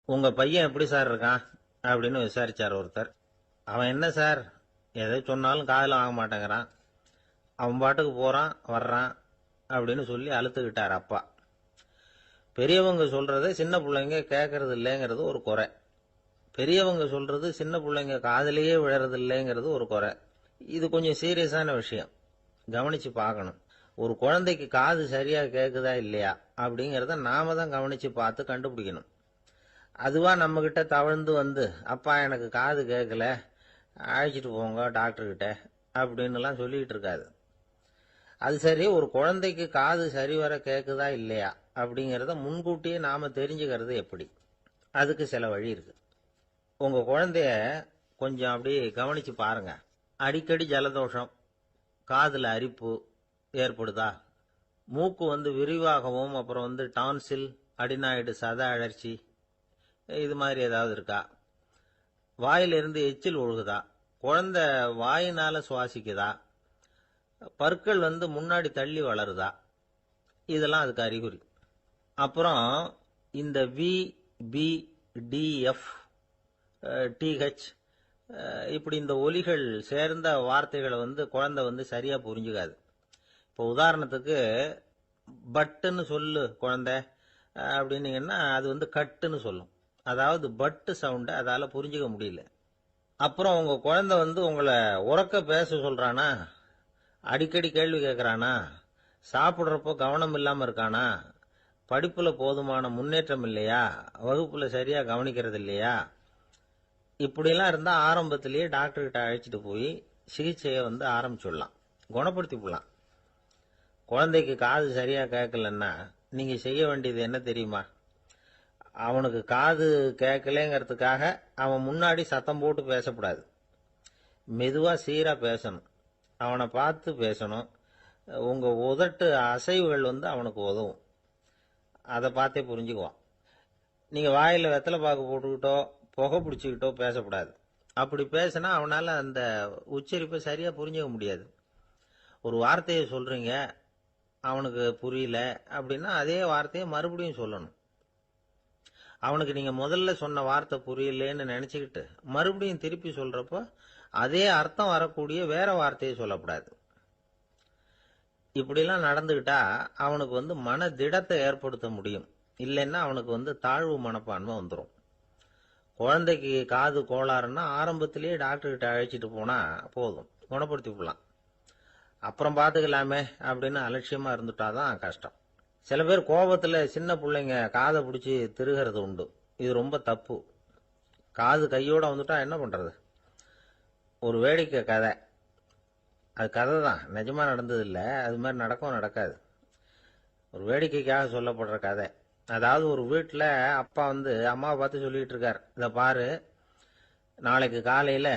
உங்க பையன் எப்படி சார் இருக்கான் அப்படின்னு விசாரிச்சார் ஒருத்தர். அவன் என்ன சார், எதை சொன்னாலும் காதுல வாங்க மாட்டேங்கிறான், அவன் பாட்டுக்கு போறான் வர்றான் அப்படின்னு சொல்லி அழுத்துக்கிட்டார் அப்பா. பெரியவங்க சொல்றத சின்ன பிள்ளைங்க கேட்கறது இல்லைங்கிறது ஒரு குறை. பெரியவங்க சொல்றது சின்ன பிள்ளைங்க காதலியே விழறது இல்லைங்கிறது ஒரு குறை. இது கொஞ்சம் சீரியஸான விஷயம், கவனிச்சு பார்க்கணும். ஒரு குழந்தைக்கு காது சரியா கேக்குதா இல்லையா அப்படிங்கறத நாம தான் கவனிச்சு பார்த்து கண்டுபிடிக்கணும். அதுவா நம்ம கிட்ட தவழ்ந்து வந்து, அப்பா எனக்கு காது கேட்கல, அழைச்சிட்டு போங்க டாக்டர் கிட்ட அப்படின்னு எல்லாம் சொல்லிட்டு இருக்காது. அது சரி, ஒரு குழந்தைக்கு காது சரிவர கேக்குதா இல்லையா அப்படிங்கறத முன்கூட்டியே நாம தெரிஞ்சுக்கிறது எப்படி? அதுக்கு சில வழி இருக்கு. உங்க குழந்தைய கொஞ்சம் அப்படி கவனிச்சு பாருங்க. அடிக்கடி ஜலதோஷம், காதுல அரிப்பு ஏற்படுதா, மூக்கு விரிவாகவும், அப்புறம் டான்சில், அடினாய்டு சத அழற்சி, இது மாதிரி ஏதாவது இருக்கா, வாயிலிருந்து எச்சில் ஒழுகுதா, குழந்தை வாயினால சுவாசிக்குதா, பற்கள் முன்னாடி தள்ளி வளருதா, இதெல்லாம் அதுக்கு அறிகுறி. அப்புறம் இந்த V, P, T, F, DH இப்படி இந்த ஒலிகள் சேர்ந்த வார்த்தைகளை குழந்தை சரியா புரிஞ்சுக்காது. இப்போ உதாரணத்துக்கு பட்டுன்னு சொல்லு குழந்தை அப்படின்னீங்கன்னா அது கட்டுன்னு சொல்லும். அதாவது பட்டு சவுண்டை அதால புரிஞ்சுக்க முடியல. அப்புறம் உங்க குழந்தை உங்களை உறக்க பேச சொல்றானா, அடிக்கடி கேள்வி கேட்கறானா, சாப்பிடுறப்போ கவனம் இல்லாம இருக்கானா, படிப்புல போதுமான முன்னேற்றம் இல்லையா, வகுப்புல சரியா கவனிக்கிறது இல்லையா, இப்படிலாம் இருந்தா ஆரம்பத்திலேயே டாக்டர் கிட்ட அழைச்சிட்டு போய் சிகிச்சையை ஆரம்பிச்சுடலாம், குணப்படுத்தி போடலாம். குழந்தைக்கு காது சரியா கேட்கலன்னா நீங்க செய்ய வேண்டியது என்ன தெரியுமா? அவனுக்கு காது கேட்கலங்கிறதுக்காக அவன் முன்னாடி சத்தம் போட்டு பேசக்கூடாது. மெதுவா சீரா பேசணும், அவனை பார்த்து பேசணும். உங்க உதட்டு அசைவுகள் அவனுக்கு உதவும், அதை பார்த்தே புரிஞ்சுக்குவான். நீங்க வாயில வெத்தலை பாக்கு போட்டுக்கிட்டோ புகை பிடிச்சிக்கிட்டோ பேசக்கூடாது. அப்படி பேசினா அவனால அந்த உச்சரிப்பை சரியா புரிஞ்சுக்க முடியாது. ஒரு வார்த்தையை சொல்றீங்க, அவனுக்கு புரியல அப்படின்னா அதே வார்த்தையை மறுபடியும் சொல்லணும். அவனுக்கு நீங்க முதல்ல சொன்ன வார்த்தை புரியலன்னு நினைச்சுக்கிட்டு மறுபடியும் திருப்பி சொல்றப்போ அதே அர்த்தம் வரக்கூடிய வேற வார்த்தையை சொல்லக்கூடாது. இப்படிலாம் நடந்துகிட்டா அவனுக்கு மன திடத்தை ஏற்படுத்த முடியும். இல்லைன்னா அவனுக்கு தாழ்வு மனப்பான்மை வந்துடும். குழந்தைக்கு காது கோளாறுன்னா ஆரம்பத்திலேயே டாக்டர் கிட்ட அழைச்சிட்டு போனா போதும், குணப்படுத்தி விடலாம். அப்புறம் பார்த்துக்கலாமே அப்படின்னு அலட்சியமா இருந்துட்டாதான் கஷ்டம். சில பேர் கோபத்துல சின்ன பிள்ளைங்க காதை பிடிச்சி திருகிறது உண்டு. இது ரொம்ப தப்பு. காது கையோட வந்துட்டா என்ன பண்றது? ஒரு வேடிக்கை கதை, அது கதை தான், நிஜமா நடந்தது இல்லை, அது மாதிரி நடக்கவும் நடக்காது. ஒரு வேடிக்கைக்காக சொல்லப்படுற கதை. அதாவது ஒரு வீட்டில் அப்பா அம்மாவை பார்த்து சொல்லிட்டு இருக்கார், இதை பாரு, நாளைக்கு காலையில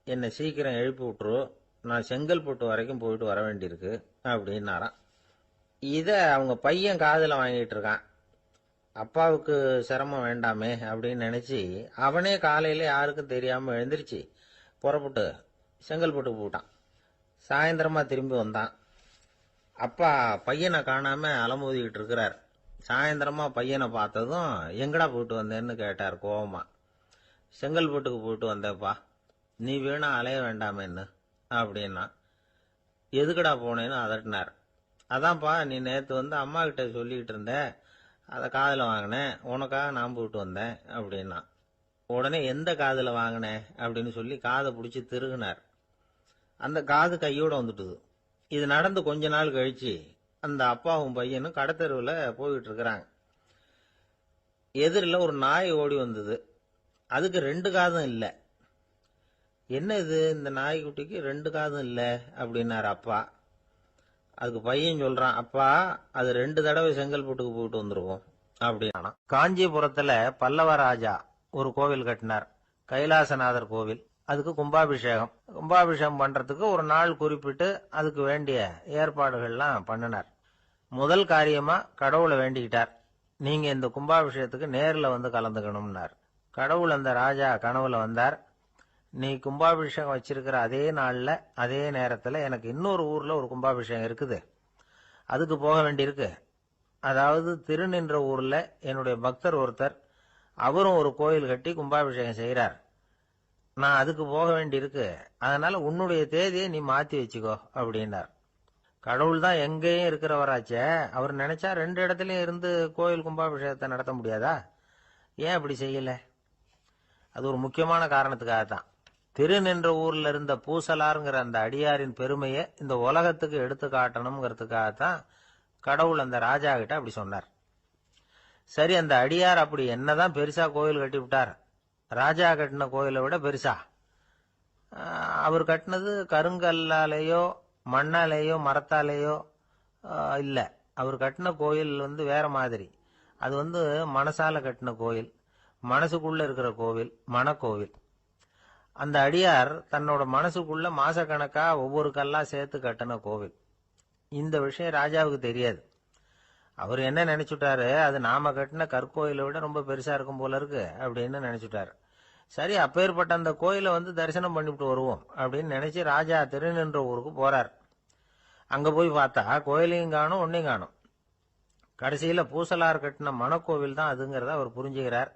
என்னை சீக்கிரம் எழுப்பி விட்டுரு, நான் செங்கல்பட்டு வரைக்கும் போயிட்டு வர வேண்டியிருக்கு அப்படின்னாராம். இத அவங்க பையன் காதுல வாங்கிட்டு இருக்கான். அப்பாவுக்கு சிரமம் வேண்டாமே அப்படின்னு நினைச்சு அவனே காலையில யாருக்கும் தெரியாம எழுந்திருச்சு புறப்பட்டு செங்கல்பட்டுக்கு போட்டான். சாயந்தரமா திரும்பி வந்தான். அப்பா பையனை காணாம அலமோதிக்கிட்டு இருக்கிறார். சாயந்தரமா பையனை பார்த்ததும் எங்கடா போயிட்டு வந்தேன்னு கேட்டார் கோவமா. செங்கல்பட்டுக்கு போயிட்டு வந்தேப்பா, நீ வீணா அலைய வேண்டாமேன்னு அப்படின்னா. எதுக்கடா போனேன்னு அதட்டினார். அதான்ப்பா, நீ நேற்று அம்மா கிட்ட சொல்லிக்கிட்டு இருந்த, அதை காதில் வாங்கினேன், உனக்காக நான் போயிட்டு வந்தேன் அப்படின்னா. உடனே எந்த காதில் வாங்கினேன் அப்படின்னு சொல்லி காதை பிடிச்சி திருகினார். அந்த காது கையோட வந்துட்டுது. இது நடந்து கொஞ்ச நாள் கழிச்சு அந்த அப்பாவும் பையனும் கடத்தெருவில் போயிட்டு இருக்கிறாங்க. எதிரில் ஒரு நாய் ஓடி வந்தது. அதுக்கு 2 காதும் இல்லை. என்ன இது, இந்த நாய்க்குட்டிக்கு 2 காதும் இல்லை அப்படின்னாரு அப்பா. அதுக்கு பையன் சொல்றான், அப்பா அது 2 தடவை செங்கல்பட்டுக்கு போயிட்டு வந்துருவோம் அப்படின்னா. காஞ்சிபுரத்துல பல்லவ ராஜா ஒரு கோவில் கட்டினார், கைலாசநாதர் கோவில். அதுக்கு கும்பாபிஷேகம் பண்றதுக்கு ஒரு நாள் குறிப்பிட்டு அதுக்கு வேண்டிய ஏற்பாடுகள்லாம் பண்ணினார். முதல் காரியமா கடவுளை வேண்டிக்கிட்டார், நீங்க இந்த கும்பாபிஷேகத்துக்கு நேரில் கலந்துக்கணும்னார். கடவுள் அந்த ராஜா கனவுல வந்தார். நீ கும்பாபிஷேகம் வச்சிருக்கிற அதே நாள்ல அதே நேரத்துல எனக்கு இன்னொரு ஊர்ல ஒரு கும்பாபிஷேகம் இருக்குது, அதுக்கு போக வேண்டியிருக்கு. அதாவது திருநின்ற ஊர்ல என்னுடைய பக்தர் ஒருத்தர் அவரும் ஒரு கோயில் கட்டி கும்பாபிஷேகம் செய்கிறார். நான் அதுக்கு போக வேண்டியிருக்கு, அதனால உன்னுடைய தேதியை நீ மாத்தி வச்சுக்கோ அப்படின்னார். கடவுள் தான் எங்கேயும் இருக்கிறவராச்சே, அவர் நினைச்சா 2 இடத்துலயும் இருந்து கோயில் கும்பாபிஷேகத்தை நடத்த முடியாதா? ஏன் அப்படி செய்யல? அது ஒரு முக்கியமான காரணத்துக்காகத்தான். திருநின்ற ஊர்ல இருந்த பூசலாருங்கிற அந்த அடியாரின் பெருமையை இந்த உலகத்துக்கு எடுத்து காட்டணுங்கிறதுக்காகத்தான் கடவுள் அந்த ராஜா கிட்ட அப்படி சொன்னார். சரி, அந்த அடியார் அப்படி என்னதான் பெருசா கோயில் கட்டி விட்டார்? ராஜா கட்டின கோயிலை விட பெருசா? அவர் கட்டினது கருங்கல்லாலேயோ மண்ணாலேயோ மரத்தாலேயோ இல்ல. அவர் கட்டின கோயில் வேற மாதிரி. அது மனசால கட்டின கோயில், மனசுக்குள்ள இருக்கிற கோவில், மனக்கோவில். அந்த அடியார் தன்னோட மனசுக்குள்ள மாசக்கணக்கா ஒவ்வொரு கல்லா சேர்த்து கட்டின கோவில். இந்த விஷயம் ராஜாவுக்கு தெரியாது. அவர் என்ன நினைச்சுட்டாரு, அது நாம கட்டின கற்கோயிலை விட ரொம்ப பெருசா இருக்கும் போல இருக்கு அப்படின்னு நினைச்சுட்டாரு. சரி, அப்பேற்பட்ட அந்த கோயிலை தரிசனம் பண்ணிவிட்டு வருவோம் அப்படின்னு நினைச்சு ராஜா திருநின்ற ஊருக்கு போறார். அங்க போய் பார்த்தா கோயிலையும் காணும், ஒன்னையும் காணும். கடைசியில பூசலார் கட்டின மனக்கோவில் தான் அதுங்கிறத அவர் புரிஞ்சுக்கிறார்.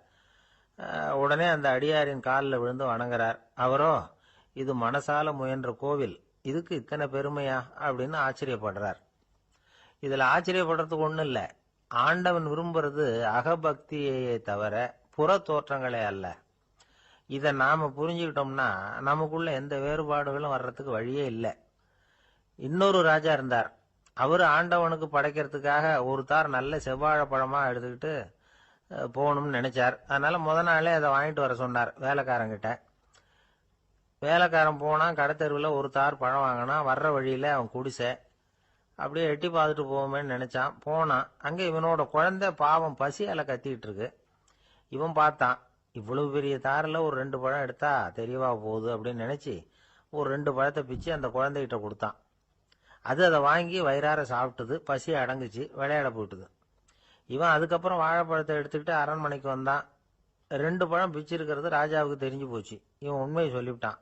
உடனே அந்த அடியாரின் காலில் விழுந்து வணங்குறார். அவரோ, இது மனசால முயன்ற கோவில், இதுக்கு இத்தனை பெருமையா அப்படின்னு ஆச்சரியப்படுறார். இதுல ஆச்சரியப்படுறதுக்கு ஒண்ணும் இல்ல. ஆண்டவன் விரும்புறது அகபக்தியை தவிர புற தோற்றங்களே அல்ல. இத நாம புரிஞ்சுக்கிட்டோம்னா நமக்குள்ள எந்த வேறுபாடுகளும் வர்றதுக்கு வழியே இல்லை. இன்னொரு ராஜா இருந்தார். அவரு ஆண்டவனுக்கு படைக்கிறதுக்காக ஒரு தார் நல்ல செவ்வாழை பழமா எடுத்துக்கிட்டு போகணும்னு நினைச்சார். அதனால முத நாளே அதை வாங்கிட்டு வர சொன்னார் வேலைக்காரங்கிட்ட. வேலைக்காரன் போனா கடத்தெருவில் ஒரு தார் பழம் வாங்கினா. வர்ற வழியில அவன் குடிசை. அப்படியே எட்டி பார்த்துட்டு போவோமேன்னு நினைச்சான். போனான். அங்க இவனோட குழந்தை பாவம் பசியால கத்திக்கிட்டு இருக்கு. இவன் பார்த்தான், இவ்வளவு பெரிய தாரில் ஒரு 2 பழம் எடுத்தா தெரியவா போகுது அப்படின்னு நினைச்சு ஒரு 2 பழத்தை பிச்சு அந்த குழந்தைகிட்ட கொடுத்தான். அது அதை வாங்கி வயிறார சாப்பிட்டுது. பசி அடங்குச்சு, விளையாட போயிட்டுது. இவன் அதுக்கப்புறம் வாழைப்பழத்தை எடுத்துக்கிட்டு அரண்மனைக்கு வந்தான். 2 பழம் பிச்சிருக்கிறது ராஜாவுக்கு தெரிஞ்சு போச்சு. இவன் உண்மையை சொல்லிவிட்டான்.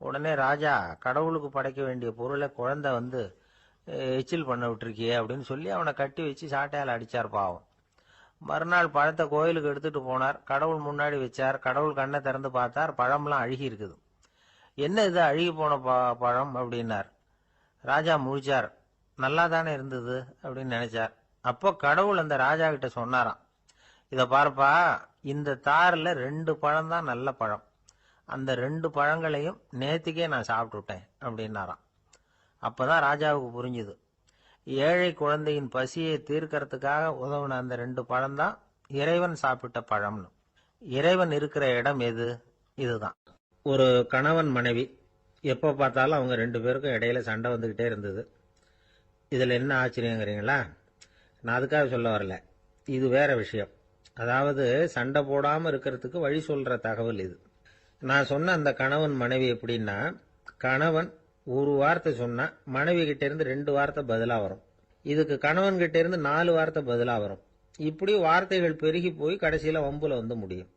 உடனே ராஜா, கடவுளுக்கு படைக்க வேண்டிய பொருளை குழந்தை எச்சில் பண்ண விட்டுருக்கியே அப்படின்னு சொல்லி அவனை கட்டி வச்சு சாட்டையால் அடிச்சார் பாவம். மறுநாள் பழத்தை கோயிலுக்கு எடுத்துட்டு போனார். கடவுள் முன்னாடி வச்சார். கடவுள் கண்ணை திறந்து பார்த்தார், பழம்லாம் அழுகி இருக்குது. என்ன இது அழுகி போன பழம் அப்படின்னார். ராஜா முழிச்சார். நல்லா தானே இருந்தது அப்படின்னு நினைச்சார். அப்போ கடவுள் அந்த ராஜா கிட்ட சொன்னாராம், இத பாருப்பா, இந்த தாரில் 2 பழம் தான் நல்ல பழம். அந்த 2 பழங்களையும் நேத்திக்கே நான் சாப்பிட்டுட்டேன் அப்படின்னாராம். அப்பதான் ராஜாவுக்கு புரிஞ்சுது, ஏழை குழந்தையின் பசியை தீர்க்கறதுக்காக உதவுன அந்த 2 பழம் தான் இறைவன் சாப்பிட்ட பழம்னு. இறைவன் இருக்கிற இடம் எது? இதுதான். ஒரு கணவன் மனைவி எப்ப பார்த்தாலும் அவங்க 2 பேருக்கும் இடையில சண்டை வந்துகிட்டே இருந்தது. இதுல என்ன ஆச்சரியங்கிறீங்களா? நான் அதுக்காக சொல்ல வரல, இது வேற விஷயம். அதாவது சண்டை போடாம இருக்கிறதுக்கு வழி சொல்ற தகவல் இது. நான் சொன்ன அந்த கணவன் மனைவி எப்படின்னா, கணவன் ஒரு வார்த்தை சொன்னா மனைவி கிட்ட இருந்து 2 வார்த்தை பதிலா வரும். இதுக்கு கணவன் கிட்ட இருந்து 4 வார்த்தை பதிலா வரும். இப்படி வார்த்தைகள் பெருகி போய் கடைசியில வம்புல முடியும்.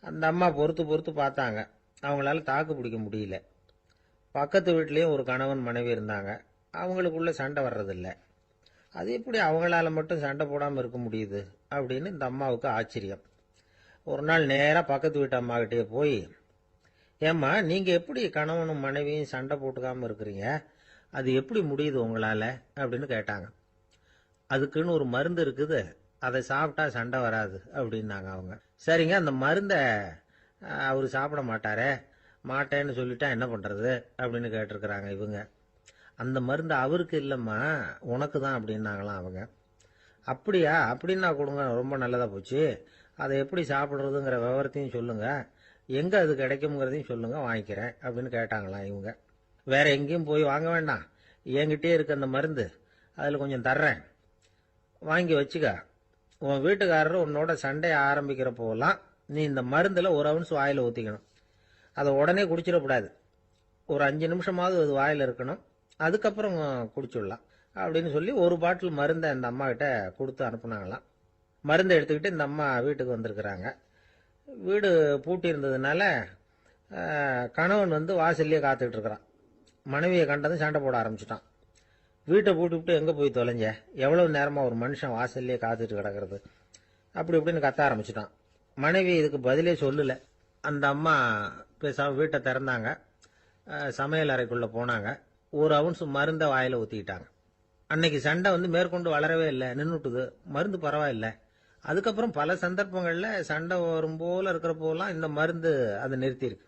அந்த அம்மா பொறுத்து பொறுத்து பார்த்தாங்க. அவங்களால தாக்கு பிடிக்க முடியல. பக்கத்து வீட்லயும் ஒரு கணவன் மனைவி இருந்தாங்க. அவங்களுக்குள்ள சண்டை வர்றதில்லை. அது எப்படி அவங்களால மட்டும் சண்டை போடாம இருக்க முடியுது அப்படின்னு இந்த அம்மாவுக்கு ஆச்சரியம். ஒரு நாள் நேரா பக்கத்து வீட்டு அம்மா கிட்டே போய், ஏம்மா, நீங்க எப்படி கணவனும் மனைவியும் சண்டை போட்டுக்காம இருக்கிறீங்க? அது எப்படி முடியுது உங்களால அப்படின்னு கேட்டாங்க. அதுக்குன்னு ஒரு மருந்து இருக்குது, அதை சாப்பிட்டா சண்டை வராது அப்படின்னாங்க அவங்க. சரிங்க, அந்த மருந்தை அவரு சாப்பிட மாட்டாரே, மாட்டேன்னு சொல்லிட்டா என்ன பண்றது அப்படின்னு கேட்டிருக்கிறாங்க இவங்க. அந்த மருந்து அவருக்கு இல்லம்மா, உனக்கு தான் அப்படின்னாங்களாம் அவங்க. அப்படியா? அப்படின்னா கொடுங்க, ரொம்ப நல்லதா போச்சு. அதை எப்படி சாப்பிடுறதுங்கிற விவரத்தையும் சொல்லுங்க, எங்க அது கிடைக்கும்ங்கிறதையும் சொல்லுங்க, வாங்கிக்கிறேன் அப்படின்னு கேட்டாங்களாம் இவங்க. வேற எங்கேயும் போய் வாங்க வேண்டாம், என்கிட்டயே இருக்க அந்த மருந்து, அதுல கொஞ்சம் தர்றேன், வாங்கி வச்சுக்க. உன் வீட்டுக்காரர் உன்னோட சண்டைய ஆரம்பிக்கிற போலாம் நீ இந்த மருந்துல 1 ounce வாயில ஊத்திக்கணும். அதை உடனே குடிச்சிடக்கூடாது. ஒரு 5 நிமிஷமாவது அது வாயில இருக்கணும். அதுக்கப்புறம் குடிச்சுடலாம் அப்படின்னு சொல்லி ஒரு பாட்டில் மருந்தை இந்த அம்மா கிட்ட கொடுத்து அனுப்புனாங்களாம். மருந்தை எடுத்துக்கிட்டு இந்த அம்மா வீட்டுக்கு வந்திருக்கிறாங்க. வீடு பூட்டி இருந்ததுனால கணவன் வாசல்லையே காத்துக்கிட்டு இருக்கிறான். மனைவியை கண்டதும் சண்டை போட ஆரம்பிச்சுட்டான். வீட்டை பூட்டிவிட்டு எங்க போய் தொலைஞ்ச, எவ்வளவு நேரமா ஒரு மனுஷன் வாசல்லையே காத்துட்டு கிடக்கிறது அப்படி இப்படின்னு கத்த ஆரம்பிச்சுட்டான். மனைவி இதுக்கு பதிலே சொல்லல. அந்த அம்மா பேசாம வீட்டை திறந்தாங்க. சமையல் அறைக்குள்ள போனாங்க. ஒரு அவுன்ஸ் மருந்த வாயில ஊத்திக்கிட்டாங்க. அன்னைக்கு சண்டை மேற்கொண்டு வளரவே இல்லை, நின்னுட்டுது. மருந்து பரவாயில்ல. அதுக்கப்புறம் பல சந்தர்ப்பங்கள்ல சண்டை வரும் போல இருக்கிற போலாம் இந்த மருந்து அதை நிறுத்தியிருக்கு.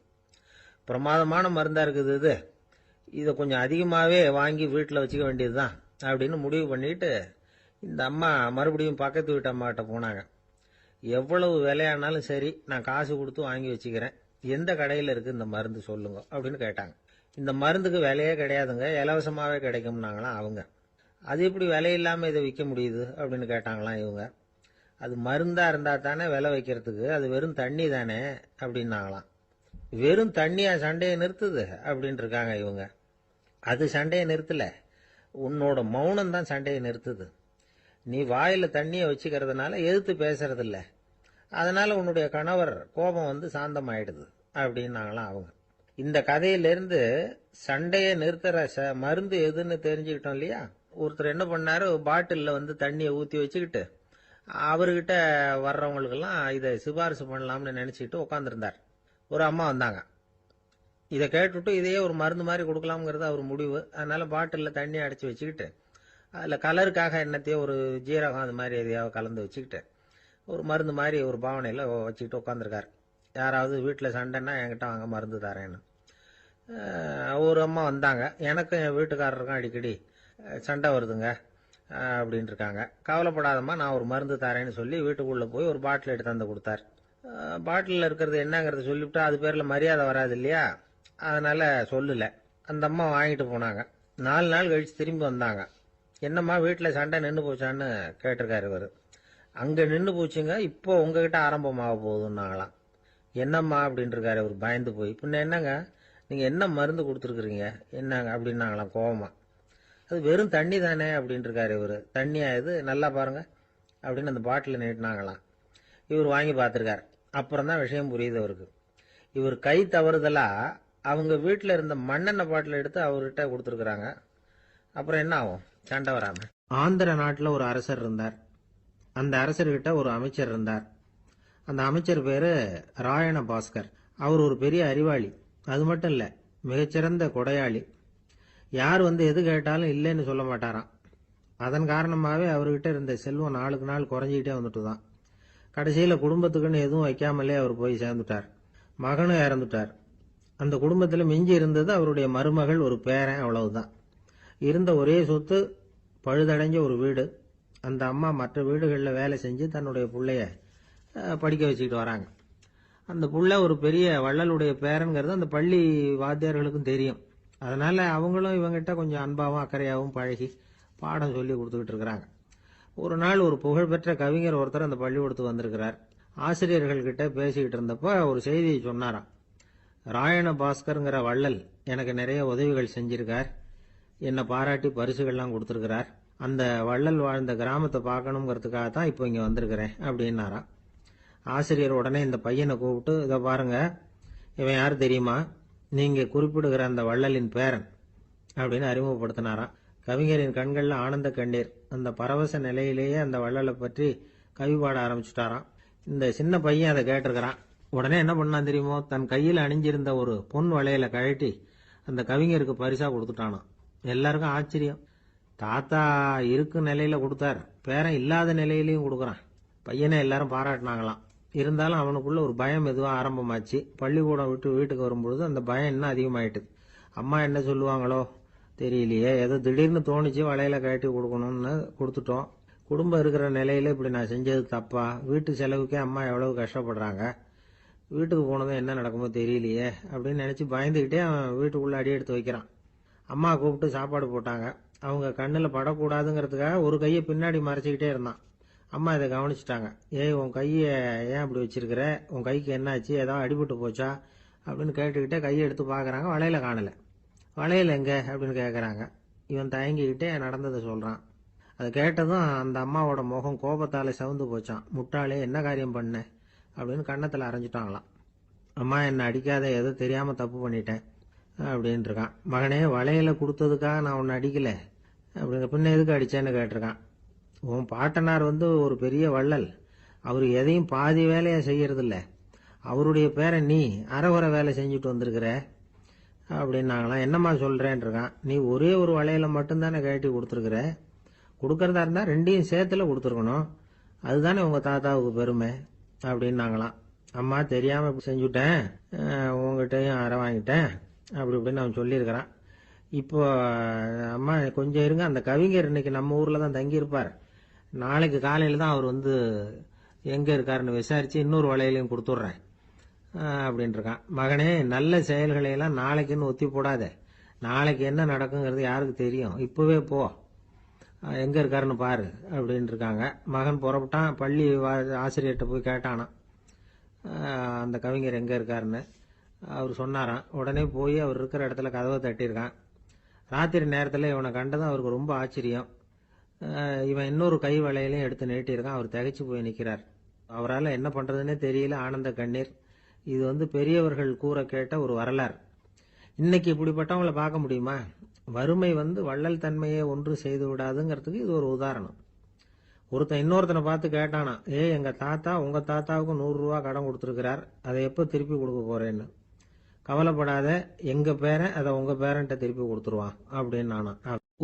பிரமாதமான மருந்தா இருக்குது இது. இதை கொஞ்சம் அதிகமாகவே வாங்கி வீட்டில் வச்சுக்க வேண்டியதுதான் அப்படின்னு முடிவு பண்ணிட்டு இந்த அம்மா மறுபடியும் பக்கத்து வீட்டு அம்மாகிட்ட போனாங்க. எவ்வளவு விலையானாலும் சரி, நான் காசு கொடுத்து வாங்கி வச்சுக்கிறேன். எந்த கடையில் இருக்கு இந்த மருந்து சொல்லுங்க அப்படின்னு கேட்டாங்க. இந்த மருந்துக்கு விலையே கிடையாதுங்க, இலவசமாகவே கிடைக்கும்னாங்களாம் அவங்க. அது எப்படி விலை இல்லாமல் இதை விற்க முடியுது அப்படின்னு கேட்டாங்களாம் இவங்க. அது மருந்தா இருந்தா தானே விலை வைக்கிறதுக்கு, அது வெறும் தண்ணி தானே அப்படின்னாங்களாம். வெறும் தண்ணியா சண்டையை நிறுத்துது அப்படின்னு இருக்காங்க இவங்க. அது சண்டையை நிறுத்தல, உன்னோட மௌனம் தான் சண்டையை நிறுத்துது. நீ வாயில தண்ணியை வச்சுக்கிறதுனால எதிர்த்து பேசுறது இல்ல, அதனால உன்னுடைய கணவர் கோபம் சாந்தமாயிடுது அப்படின்னாங்களாம் அவங்க. இந்த கதையிலிருந்து சண்டையை நிறுத்துற மருந்து எதுன்னு தெரிஞ்சுக்கிட்டோம் இல்லையா. ஒருத்தர் என்ன பண்ணாரு, பாட்டில்ல தண்ணியை ஊத்தி வச்சுக்கிட்டு அவர்கிட்ட வர்றவங்களுக்கெல்லாம் இதை சிபாரிசு பண்ணலாம்னு நினைச்சுக்கிட்டு உட்காந்துருந்தார். ஒரு அம்மா வந்தாங்க. இதை கேட்டுட்டு இதையே ஒரு மருந்து மாதிரி கொடுக்கலாம்ங்கிறது அவர் முடிவு. அதனால பாட்டிலில் தண்ணி அடைச்சி வச்சுக்கிட்டு அதில் கலருக்காக என்னத்தையோ ஒரு ஜீரகம் அது மாதிரி எதையாவது கலந்து வச்சுக்கிட்டு ஒரு மருந்து மாதிரி ஒரு பாவனையில் வச்சுக்கிட்டு உட்காந்துருக்காரு. யாராவது வீட்டில் சண்டைன்னா என்கிட்ட வாங்க மருந்து தரேன்னு. ஒரு அம்மா வந்தாங்க. எனக்கும் என் வீட்டுக்காரருக்கும் அடிக்கடி சண்டை வருதுங்க அப்படின்னு இருக்காங்க. கவலைப்படாதம்மா, நான் ஒரு மருந்து தரேன்னு சொல்லி வீட்டுக்குள்ளே போய் ஒரு பாட்டில் எடுத்து வந்து கொடுத்தார். பாட்டிலில் இருக்கிறது என்னங்கிறத சொல்லிவிட்டா அது பேரில் மரியாதை வராது இல்லையா, அதனால சொல்லல. அந்த அம்மா வாங்கிட்டு போனாங்க. 4 நாள் கழிச்சு திரும்பி வந்தாங்க. என்னம்மா வீட்டில் சண்டை நின்று போச்சான்னு கேட்டிருக்காரு இவர். அங்கே நின்று போச்சுங்க, இப்போ உங்ககிட்ட ஆரம்பமாக போகுதுன்னாங்களாம். என்னம்மா அப்படின்னு இருக்காரு இவர் பயந்து போய். பின்ன என்னங்க, நீங்கள் என்ன மருந்து கொடுத்துருக்குறீங்க என்னங்க அப்படின்னாங்களாம் கோவமா. அது வெறும் தண்ணி தானே அப்படின்னு இருக்காரு இவர். தண்ணியா இது, நல்லா பாருங்க அப்படின்னு அந்த பாட்டில் நீட்டினாங்களாம். இவர் வாங்கி பார்த்துருக்காரு. அப்புறம் தான் விஷயம் புரியுது அவருக்கு. இவர் கை தவறுதலா அவங்க வீட்டில் இருந்த மண்ணெண்ணெய் பாட்டில் எடுத்து அவர்கிட்ட கொடுத்துருக்குறாங்க. அப்புறம் என்ன ஆகும், சண்டை வராம. ஆந்திர நாட்டில் ஒரு அரசர் இருந்தார். அந்த அரசர்கிட்ட ஒரு அமைச்சர் இருந்தார். அந்த அமைச்சர் பேரு ராயண பாஸ்கர். அவர் ஒரு பெரிய அறிவாளி. அது மட்டும் இல்ல, மிகச்சிறந்த கொடையாளி. யார் எது கேட்டாலும் இல்லைன்னு சொல்ல மாட்டாராம். அதன் காரணமாகவே அவர்கிட்ட இருந்த செல்வம் நாளுக்கு நாள் குறைஞ்சிக்கிட்டே வந்துட்டு தான். கடைசியில் குடும்பத்துக்குன்னு எதுவும் வைக்காமலே அவர் போய் சேர்ந்துட்டார். மகனும் இறந்துட்டார். அந்த குடும்பத்தில் மிஞ்சி இருந்தது அவருடைய மருமகள், ஒரு பேரன், அவ்வளவுதான். இருந்த ஒரே சொத்து பழுதடைஞ்ச ஒரு வீடு. அந்த அம்மா மற்ற வீடுகளில் வேலை செஞ்சு தன்னுடைய பிள்ளைய படிக்க வச்சுக்கிட்டு வராங்க. அந்த புள்ள ஒரு பெரிய வள்ளலுடைய பேரன்கிறது அந்த பள்ளி வாத்தியார்களுக்கும் தெரியும். அதனால அவங்களும் இவங்கிட்ட கொஞ்சம் அன்பாகவும் அக்கறையாகவும் பழகி பாடம் சொல்லி கொடுத்துக்கிட்டு இருக்கிறாங்க. ஒரு நாள் ஒரு புகழ்பெற்ற கவிஞர் ஒருத்தர் அந்த பள்ளிக்கூடத்துக்கு வந்திருக்கிறார். ஆசிரியர்கள்கிட்ட பேசிக்கிட்டு இருந்தப்ப ஒரு செய்தியை சொன்னாராம். ராயண பாஸ்கருங்கிற வள்ளல் எனக்கு நிறைய உதவிகள் செஞ்சிருக்கார், என்னை பாராட்டி பரிசுகள்லாம் கொடுத்துருக்கிறார். அந்த வள்ளல் வாழ்ந்த கிராமத்தை பார்க்கணுங்கிறதுக்காக தான் இப்போ இங்கே வந்திருக்கிறேன் அப்படின்னாராம். ஆசிரியர் உடனே இந்த பையனை கூப்பிட்டு, இதை பாருங்க, இவன் யாரு தெரியுமா, நீங்க குறிப்பிடுகிற அந்த வள்ளலின் பேரன் அப்படின்னு அறிமுகப்படுத்தினாராம். கவிஞரின் கண்கள்ல ஆனந்த கண்ணீர். அந்த பரவச நிலையிலேயே அந்த வள்ளலை பற்றி கவி பாட ஆரம்பிச்சுட்டாராம். இந்த சின்ன பையன் அதை கேட்டிருக்கிறான். உடனே என்ன பண்ணான் தெரியுமோ, தன் கையில் அணிஞ்சிருந்த ஒரு பொன் வளையல கழட்டி அந்த கவிஞருக்கு பரிசா கொடுத்துட்டானாம். எல்லாருக்கும் ஆச்சரியம். தாத்தா இருக்கும் நிலையில கொடுத்தார், பேரன் இல்லாத நிலையிலையும் கொடுக்குறான். பையனை எல்லாரும் பாராட்டினாங்களாம். இருந்தாலும் அவனுக்குள்ள ஒரு பயம் எதுவும் ஆரம்பமாச்சு. பள்ளிக்கூடம் விட்டு வீட்டுக்கு வரும்பொழுது அந்த பயம் இன்னும் அதிகமாயிட்டுது. அம்மா என்ன சொல்லுவாங்களோ தெரியலையே, ஏதோ திடீர்னு தோணிச்சு வளையல கழட்டி கொடுக்கணும்னு கொடுத்துட்டோம். குடும்பம் இருக்கிற நிலையில இப்படி நான் செஞ்சது தப்பா, வீட்டு செலவுக்கே அம்மா எவ்வளவு கஷ்டப்படுறாங்க, வீட்டுக்கு போனதும் என்ன நடக்குமோ தெரியலையே அப்படின்னு நினைச்சு பயந்துகிட்டே அவன் வீட்டுக்குள்ள அடி எடுத்து வைக்கிறான். அம்மா கூப்பிட்டு சாப்பாடு போட்டாங்க. அவங்க கண்ணில் படக்கூடாதுங்கிறதுக்காக ஒரு கையை பின்னாடி மறைச்சிக்கிட்டே இருந்தான். அம்மா இதை கவனிச்சுட்டாங்க. ஏய், உன் கையை ஏன் அப்படி வச்சிருக்கிற, உன் கைக்கு என்னாச்சு, ஏதாவது அடிபட்டு போச்சா அப்படின்னு கேட்டுக்கிட்டே கையை எடுத்து பார்க்குறாங்க. வளையல காணலை. வளையல் எங்க அப்படின்னு கேட்குறாங்க. இவன் தயங்கிக்கிட்டே நடந்ததை சொல்கிறான். அதை கேட்டதும் அந்த அம்மாவோட முகம் கோபத்தால் சவுந்து போச்சான். முட்டாளே, என்ன காரியம் பண்ண அப்படின்னு கன்னத்தில் அரைஞ்சிட்டாங்களாம். அம்மா, என்னை அடிக்காத, ஏதோ தெரியாமல் தப்பு பண்ணிட்டேன் அப்படின்னு இருக்கான். மகனே, வளையல கொடுத்ததுக்காக நான் உன்னை அடிக்கலை அப்படிங்க, பின்ன எதுக்கு அடிச்சேன்னு கேட்டிருக்கான். உன் பாட்டனார் ஒரு பெரிய வள்ளல், அவர் எதையும் பாதி வேலையா செய்யறதில்ல. அவருடைய பேரை நீ அரைகுறை வேலை செஞ்சுட்டு வந்திருக்கிற அப்படின்னாங்களாம். என்னம்மா சொல்றேன் இருக்கான். நீ ஒரே ஒரு வளையல மட்டும்தானே கழட்டி கொடுத்துருக்குற. கொடுக்கறதா இருந்தா ரெண்டையும் சேர்த்துல கொடுத்துருக்கணும். அதுதானே உங்க தாத்தாவுக்கு பெருமை அப்படின்னாங்களாம். அம்மா தெரியாம இப்படி செஞ்சுட்டேன், உங்ககிட்டயும் அரை வாங்கிட்டேன் அப்படி இப்படின்னு அவன் சொல்லியிருக்கிறான். இப்போ அம்மா கொஞ்சம் இருங்க, அந்த கவிஞர் இன்னைக்கு நம்ம ஊர்ல தான் தங்கி இருப்பார். நாளைக்கு காலையில தான் அவர் வந்து எங்க இருக்காருன்னு விசாரிச்சு இன்னொரு வளையலையும் கொடுத்துட்றேன் அப்படின்னு இருக்கான். மகனே, நல்ல செயல்களை எல்லாம் நாளைக்குன்னு ஒத்தி போடாத. நாளைக்கு என்ன நடக்குங்கிறது யாருக்கு தெரியும்? இப்பவே போ, எங்க இருக்காருன்னு பாரு அப்படின்னு இருக்காங்க. மகன் புறப்பட்டான். பள்ளி ஆசிரியர்கிட்ட போய் கேட்டானா அந்த கவிஞர் எங்க இருக்காருன்னு. அவர் சொன்னாராம். உடனே போய் அவர் இருக்கிற இடத்துல கதவை தட்டியிருக்கான். ராத்திரி நேரத்தில் இவனை கண்டதும் அவருக்கு ரொம்ப ஆச்சரியம். இவன் இன்னொரு கை வளையலையும் எடுத்து நீட்டியிருக்கான். அவர் திகைச்சு போய் நிற்கிறார். அவரால் என்ன பண்றதுன்னே தெரியல. ஆனந்த கண்ணீர். இது வந்து பெரியவர்கள் கூற கேட்ட ஒரு வரலாறு. இன்னைக்கு இப்படிப்பட்டவங்களை பார்க்க முடியுமா? வறுமை வந்து வள்ளல் தன்மையை ஒன்று செய்து விடாதுங்கிறதுக்கு இது ஒரு உதாரணம். ஒருத்தன் இன்னொருத்தனை பார்த்து கேட்டானா, எங்க தாத்தா உங்க தாத்தாவுக்கு 100 ரூபா கடன் கொடுத்துருக்கிறார், அதை எப்போ திருப்பி கொடுக்க போறேன்னு. கவலைப்படாத, எங்க பேரன் அதை உங்க பேரன்ட்ட திருப்பி கொடுத்துருவான் அப்படின்னு நானா.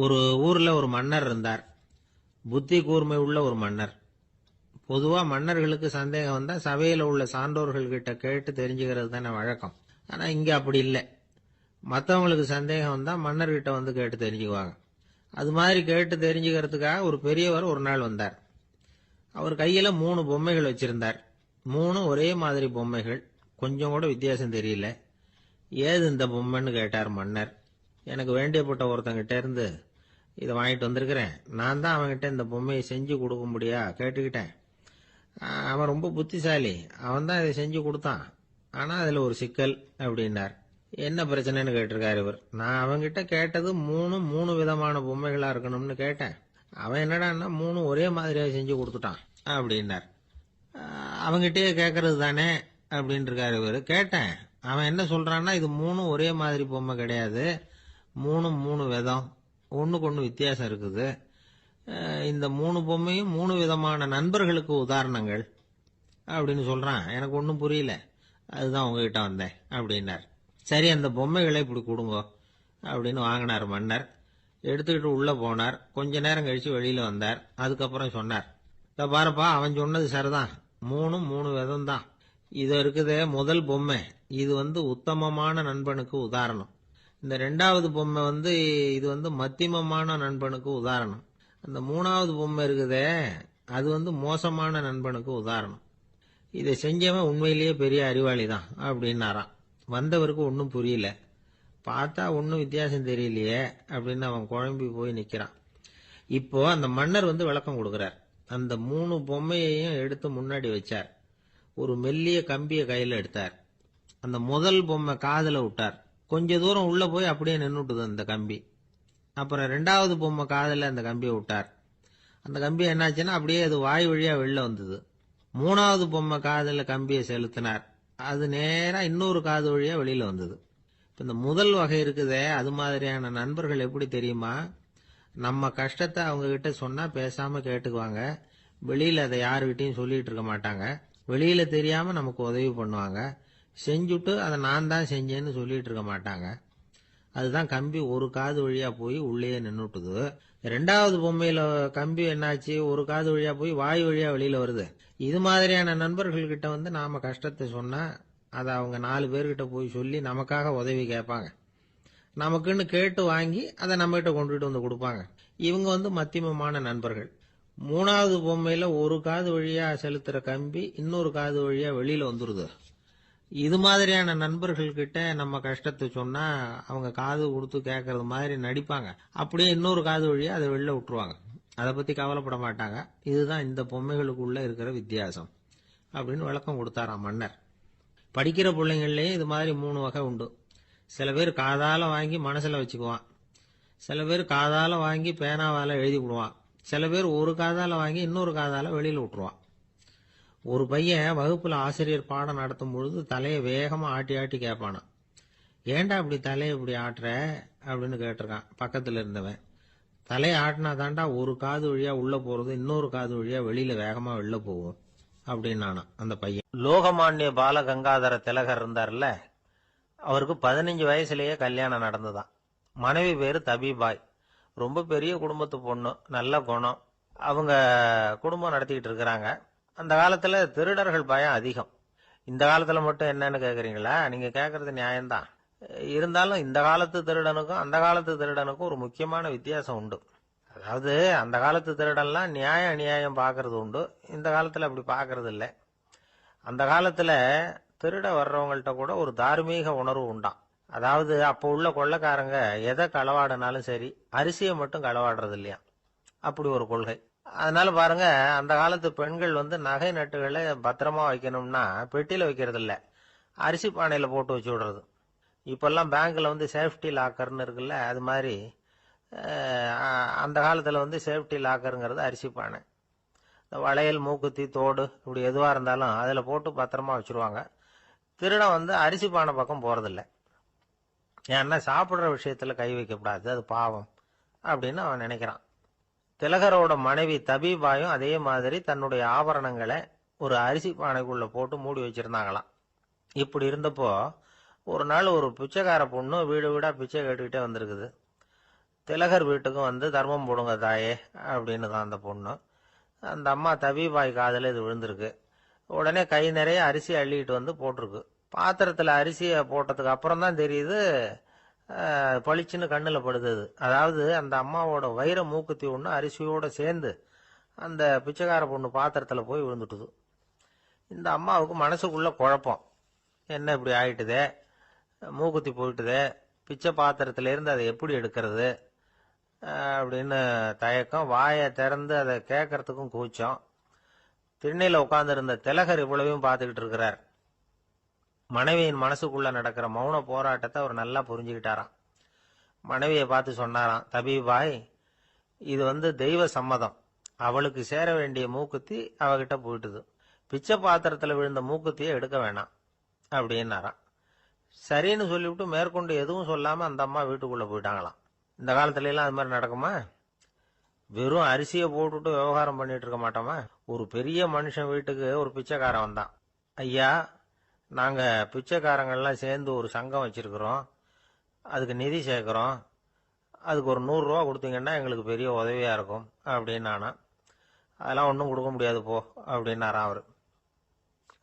ஒரு ஊர்ல ஒரு மன்னர் இருந்தார். புத்தி கூர்மை உள்ள ஒரு மன்னர். பொதுவா மன்னர்களுக்கு சந்தேகம் வந்தா சபையில உள்ள சான்றோர்கள் கிட்ட கேட்டு தெரிஞ்சுக்கிறது தானே வழக்கம். ஆனா இங்க அப்படி இல்லை. மற்றவங்களுக்கு சந்தேகம் வந்தா மன்னர்கிட்ட வந்து கேட்டு தெரிஞ்சுக்குவாங்க. அது மாதிரி கேட்டு தெரிஞ்சுக்கிறதுக்காக ஒரு பெரியவர் ஒரு நாள் வந்தார். அவர் கையில 3 பொம்மைகள் வச்சிருந்தார். 3 ஒரே மாதிரி பொம்மைகள், கொஞ்சம் கூட வித்தியாசம் தெரியல. ஏது இந்த பொம்மைன்னு கேட்டார் மன்னர். எனக்கு வேண்டியப்பட்ட ஒருத்தங்கிட்ட இருந்து இதை வாங்கிட்டு வந்திருக்கிறேன். நான் தான் அவன்கிட்ட இந்த பொம்மையை செஞ்சு கொடுக்க முடியா கேட்டுக்கிட்டேன். அவன் ரொம்ப புத்திசாலி, அவன் தான் இதை செஞ்சு கொடுத்தான். ஆனா அதுல ஒரு சிக்கல் அப்படின்னார். என்ன பிரச்சனைன்னு கேட்டிருக்காரு இவர். நான் அவன்கிட்ட கேட்டது 3 விதமான பொம்மைகளா இருக்கணும்னு கேட்டேன். அவன் என்னடான்னா 3 ஒரே மாதிரியா செஞ்சு கொடுத்துட்டான் அப்படின்னார். அவங்கிட்டயே கேட்கறது தானே அப்படின்னு இருக்காரு இவர். கேட்டேன். அவன் என்ன சொல்றான்னா, இது 3 ஒரே மாதிரி பொம்மை கிடையாது, 3 விதம், ஒண்ணுக்கு ஒண்ணு வித்தியாசம் இருக்குது. இந்த 3 பொம்மையும் 3 விதமான நண்பர்களுக்கு உதாரணங்கள் அப்படின்னு சொல்றான். எனக்கு ஒன்றும் புரியல, அதுதான் உங்ககிட்ட வந்தேன் அப்படின்னார். சரி, அந்த பொம்மைகளை இப்படி கொடுங்க அப்படின்னு வாங்கினார் மன்னர். எடுத்துக்கிட்டு உள்ள போனார். கொஞ்ச நேரம் கழிச்சு வெளியில வந்தார். அதுக்கப்புறம் சொன்னார், இத பாருப்பா, அவன் சொன்னது சரிதான், 3 விதம் தான். இது இருக்குதே முதல் பொம்மை, இது வந்து உத்தமமான நண்பனுக்கு உதாரணம். இந்த 2வது பொம்மை வந்து இது வந்து மத்தியமமான நண்பனுக்கு உதாரணம். அந்த 3வது பொம்மை இருக்குதே அது வந்து மோசமான நண்பனுக்கு உதாரணம். இதை செஞ்சவன் உண்மையிலேயே பெரிய அறிவாளி தான் அப்படின்னாராம். வந்தவருக்கு ஒன்றும் புரியல. பார்த்தா ஒன்றும் வித்தியாசம் தெரியலையே அப்படின்னு அவன் குழம்பி போய் நிக்கிறான். இப்போ அந்த மன்னர் வந்து விளக்கம் கொடுக்கிறார். அந்த 3 பொம்மையையும் எடுத்து முன்னாடி வச்சார். ஒரு மெல்லிய கம்பிய கையில எடுத்தார். அந்த முதல் பொம்மை காதுல விட்டார். கொஞ்ச தூரம் உள்ள போய் அப்படியே நின்னுட்டுது அந்த கம்பி. அப்புறம் 2வது பொம்மை காதுல அந்த கம்பியை விட்டார். அந்த கம்பி என்னாச்சுன்னா அப்படியே அது வாய் வழியா வெளில வந்தது. 3வது பொம்மை காதுல கம்பியை செலுத்தினார். அது நேரா இன்னொரு காது வழியா வெளியில வந்தது. இந்த முதல் வகை இருக்குதே, அது மாதிரியான நண்பர்கள் எப்படி தெரியுமா? நம்ம கஷ்டத்தை அவங்க கிட்ட சொன்னா பேசாம கேட்டுக்குவாங்க. வெளியில அதை யாருகிட்டையும் சொல்லிட்டு இருக்க மாட்டாங்க. வெளியில தெரியாம நமக்கு உதவி பண்ணுவாங்க. செஞ்சுட்டு அதை நான் தான் செஞ்சேன்னு சொல்லிட்டு இருக்க மாட்டாங்க. அதுதான் கம்பி ஒரு காது வழியா போய் உள்ளே நின்னுட்டுது. 2வது பொம்மையில கம்பி என்னாச்சு, ஒரு காது வழியா போய் வாய் வழியா வெளியில வருது. இது மாதிரியான நண்பர்கள் கிட்ட வந்து நாம கஷ்டத்தை சொன்னா அதை அவங்க 4 பேர்கிட்ட போய் சொல்லி நமக்காக உதவி கேட்பாங்க. நமக்குன்னு கேட்டு வாங்கி அதை நம்ம கிட்ட கொண்டுட்டு வந்து கொடுப்பாங்க. இவங்க வந்து மத்தியமமான நண்பர்கள். 3வது பொம்மையில ஒரு காது வழியா செலுத்துற கம்பி இன்னொரு காது வழியா வெளியில வந்துருது. இது மாதிரியான நண்பர்கள் கிட்ட நம்ம கஷ்டத்தை சொன்னா அவங்க காது கொடுத்து கேட்கறது மாதிரி நடிப்பாங்க. அப்படியே இன்னொரு காது வழியா அதை வெளில விட்டுருவாங்க. அதை பத்தி கவலைப்பட மாட்டாங்க. இதுதான் இந்த பொம்மைகளுக்குள்ள இருக்கிற வித்தியாசம் அப்படின்னு விளக்கம் கொடுத்தாராம் மன்னர். படிக்கிற பிள்ளைங்கள்லயே இது மாதிரி 3 வகை உண்டு. சில பேர் காதால வாங்கி மனசுல வச்சுக்குவான். சில பேர் காதால வாங்கி பேனாவால எழுதி விடுவான். சில பேர் ஒரு காதால வாங்கி இன்னொரு காதால வெளியில விட்டுருவான். ஒரு பையன் வகுப்புல ஆசிரியர் பாடம் நடத்தும் பொழுது தலையை வேகமா ஆட்டி ஆட்டி கேட்பானா. ஏன்டா இப்படி தலையை இப்படி ஆட்டுற அப்படின்னு கேட்டிருக்கான் பக்கத்துல இருந்தவன். தலையை ஆட்டினா தாண்டா ஒரு காது வழியா உள்ள போறது இன்னொரு காது வழியா வெளியில வேகமா வெளில போகும் அப்படின்னு அந்த பையன். லோகமானிய பாலகங்காதர திலகர் இருந்தார்ல, அவருக்கு 15 வயசுலயே கல்யாணம் நடந்துதான். மனைவி பேரு தபிபாய். ரொம்ப பெரிய குடும்பத்து பொண்ணு, நல்ல குணம். அவங்க குடும்பம் நடத்திக்கிட்டு இருக்கிறாங்க. அந்த காலத்துல திருடர்கள் பயம் அதிகம். இந்த காலத்துல மட்டும் என்னன்னு கேக்குறீங்களா? நீங்க கேக்குறது நியாயம்தான். இருந்தாலும் இந்த காலத்து திருடனுக்கும் அந்த காலத்து திருடனுக்கும் ஒரு முக்கியமான வித்தியாசம் உண்டு. அதாவது அந்த காலத்து திருடன்லாம் நியாயம் அநியாயம் பாக்குறது உண்டு, இந்த காலத்துல அப்படி பாக்குறது இல்லை. அந்த காலத்துல திருட வர்றவங்கள்ட்ட கூட ஒரு தார்மீக உணர்வு உண்டாம். அதாவது அப்போ உள்ள கொள்ளைக்காரங்க எதை களவாடினாலும் சரி, அரிசியை மட்டும் களவாடுறது இல்லையா, அப்படி ஒரு கொள்கை. அதனால பாருங்க, அந்த காலத்து பெண்கள் நகை நட்டுகளை பத்திரமா வைக்கணும்னா பெட்டியில வைக்கிறது இல்ல, அரிசி பானையில போட்டு வச்சு விடுறது. இப்பெல்லாம் பேங்க்ல சேஃப்டி லாக்கர்னு இருக்குல்ல, அது மாதிரி அந்த காலத்துல சேஃப்டி லாக்கருங்கிறது அரிசி பானை. வளையல், மூக்குத்தி, தோடு இப்படி எதுவா இருந்தாலும் அதுல போட்டு பத்திரமா வச்சிருவாங்க. திருடன் அரிசி பானை பக்கம் போறதில்ல. ஏன்னா சாப்பிடுற விஷயத்துல கை வைக்கக்கூடாது, அது பாவம் அப்படின்னு அவன் நினைக்கிறான். திலகரோட மனைவி தபீபாயும் அதே மாதிரி தன்னுடைய ஆபரணங்களை ஒரு அரிசி பானைக்குள்ள போட்டு மூடி வச்சிருந்தாங்களாம். இப்படி இருந்தப்போ ஒரு நாள் ஒரு பிச்சைக்கார பொண்ணு வீடு வீடா பிச்சை கேட்டுக்கிட்டே வந்திருக்குது. திலகர் வீட்டுக்கும் தர்மம் போடுங்க தாயே அப்படின்னு தான் அந்த பொண்ணு. அந்த அம்மா தபீபாய் காதுல இது விழுந்திருக்கு. உடனே கை நிறைய அரிசி அள்ளிட்டு போட்டிருக்கு. பாத்திரத்துல அரிசியை போட்டதுக்கு அப்புறம் தான் தெரியுது, பளிச்சுன்னு கண்ணுல படுது. அதாவது அந்த அம்மாவோட வைர மூக்குத்தி ஒண்ணு அரிசியோட சேர்ந்து அந்த பிச்சைக்கார பொண்ணு பாத்திரத்துல போய் விழுந்துட்டுது. இந்த அம்மாவுக்கு மனசுக்குள்ள குழப்பம், என்ன இப்படி ஆயிட்டுதே, மூக்குத்தி போயிட்டுதே, பிச்சை பாத்திரத்துல இருந்து அதை எப்படி எடுக்கிறது அப்படின்னு தயக்கம். வாயை திறந்து அதை கேட்கறதுக்கும் கூச்சம். திண்ணையில உட்கார்ந்து இருந்த திலகர் இவ்வளவையும் பார்த்துக்கிட்டு இருக்கிறார். மனைவியின் மனசுக்குள்ள நடக்கிற மௌன போராட்டத்தை அவர் நல்லா புரிஞ்சுக்கிட்டாராம். மனைவியை பார்த்து சொன்னாராம், தபீபாய், இது தெய்வ சம்மதம். அவளுக்கு சேர வேண்டிய மூக்குத்தி அவகிட்ட போயிட்டுது. பிச்சை பாத்திரத்துல விழுந்த மூக்குத்தியை எடுக்க வேணாம் அப்படின்னாராம். சரின்னு சொல்லிவிட்டு மேற்கொண்டு எதுவும் சொல்லாம அந்த அம்மா வீட்டுக்குள்ள போயிட்டாங்களாம். இந்த காலத்துல எல்லாம் அது மாதிரி நடக்குமா? வெறும் அரிசியை போட்டுட்டு விவகாரம் பண்ணிட்டு இருக்க மாட்டோமா? ஒரு பெரிய மனுஷன் வீட்டுக்கு ஒரு பிச்சைக்காரன் வந்தான். ஐயா, நாங்க பிச்சைக்காரங்கள்லாம் சேர்ந்து ஒரு சங்கம் வச்சிருக்கிறோம், அதுக்கு நிதி சேர்க்கிறோம், அதுக்கு ஒரு 100 ரூபா கொடுத்தீங்கன்னா எங்களுக்கு பெரிய உதவியா இருக்கும் அப்படின்னானா. அதெல்லாம் ஒன்றும் கொடுக்க முடியாது போ அப்படின்னாராம் அவரு.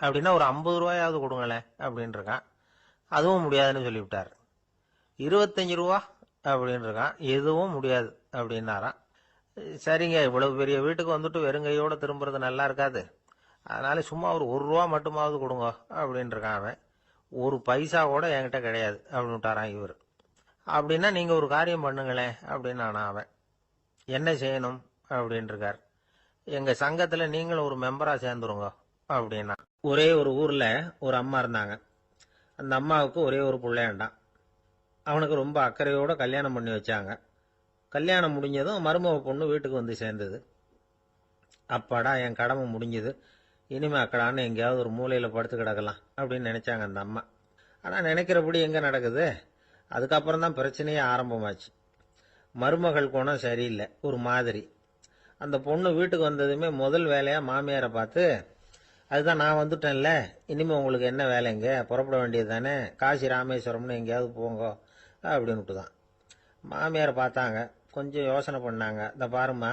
அப்படின்னா ஒரு 50 ரூபாயாவது கொடுங்களேன் அப்படின்னு இருக்கான். அதுவும் முடியாதுன்னு சொல்லிவிட்டார். 25 ரூபா அப்படின்னு இருக்கான். எதுவும் முடியாது அப்படின்னாராம். சரிங்க, இவ்வளவு பெரிய வீட்டுக்கு வெறுங்கையோட திரும்புறது நல்லா இருக்காது, அதனால சும்மா ஒரு 1 ரூபா மட்டுமாவது கொடுங்க அப்படின்னு இருக்கான் அவன். ஒரு பைசா கூட என்கிட்ட கிடையாது அப்படின்னு விட்டாரான் இவர். அப்படின்னா நீங்க ஒரு காரியம் பண்ணுங்களேன் அப்படின்னானா அவன். என்ன செய்யணும் அப்படின்னு இருக்கார். எங்க சங்கத்துல நீங்களும் ஒரு மெம்பரா சேர்ந்துருங்க அப்படின்னா. ஒரே ஒரு ஊர்ல ஒரு அம்மா இருந்தாங்க. அந்த அம்மாவுக்கு ஒரே ஒரு பிள்ளையாண்டான். அவனுக்கு ரொம்ப அக்கறையோட கல்யாணம் பண்ணி வச்சாங்க. கல்யாணம் முடிஞ்சதும் மருமக பொண்ணு வீட்டுக்கு சேர்ந்தது. அப்பாடா, என் கடமை முடிஞ்சது, இனிமே அக்கடான்னு எங்கேயாவது ஒரு மூலையில படுத்து கிடக்கலாம் அப்படின்னு நினைச்சாங்க அந்த அம்மா. ஆனா நினைக்கிறபடி எங்க நடக்குது? அதுக்கப்புறம் தான் பிரச்சனையே ஆரம்பமாச்சு. மருமகள் குணம் சரியில்லை, ஒரு மாதிரி. அந்த பொண்ணு வீட்டுக்கு வந்ததுமே முதல் வேலையா மாமியாரை பார்த்து, அதுதான் நான் வந்துட்டேன்ல, இனிமே உங்களுக்கு என்ன வேலைங்க, புறப்பட வேண்டியது தானே, காசி ராமேஸ்வரம்னு எங்கேயாவது போங்க அப்படின்னுட்டு தான். மாமியாரை பார்த்தாங்க, கொஞ்சம் யோசனை பண்ணாங்க. இந்த பாருமா,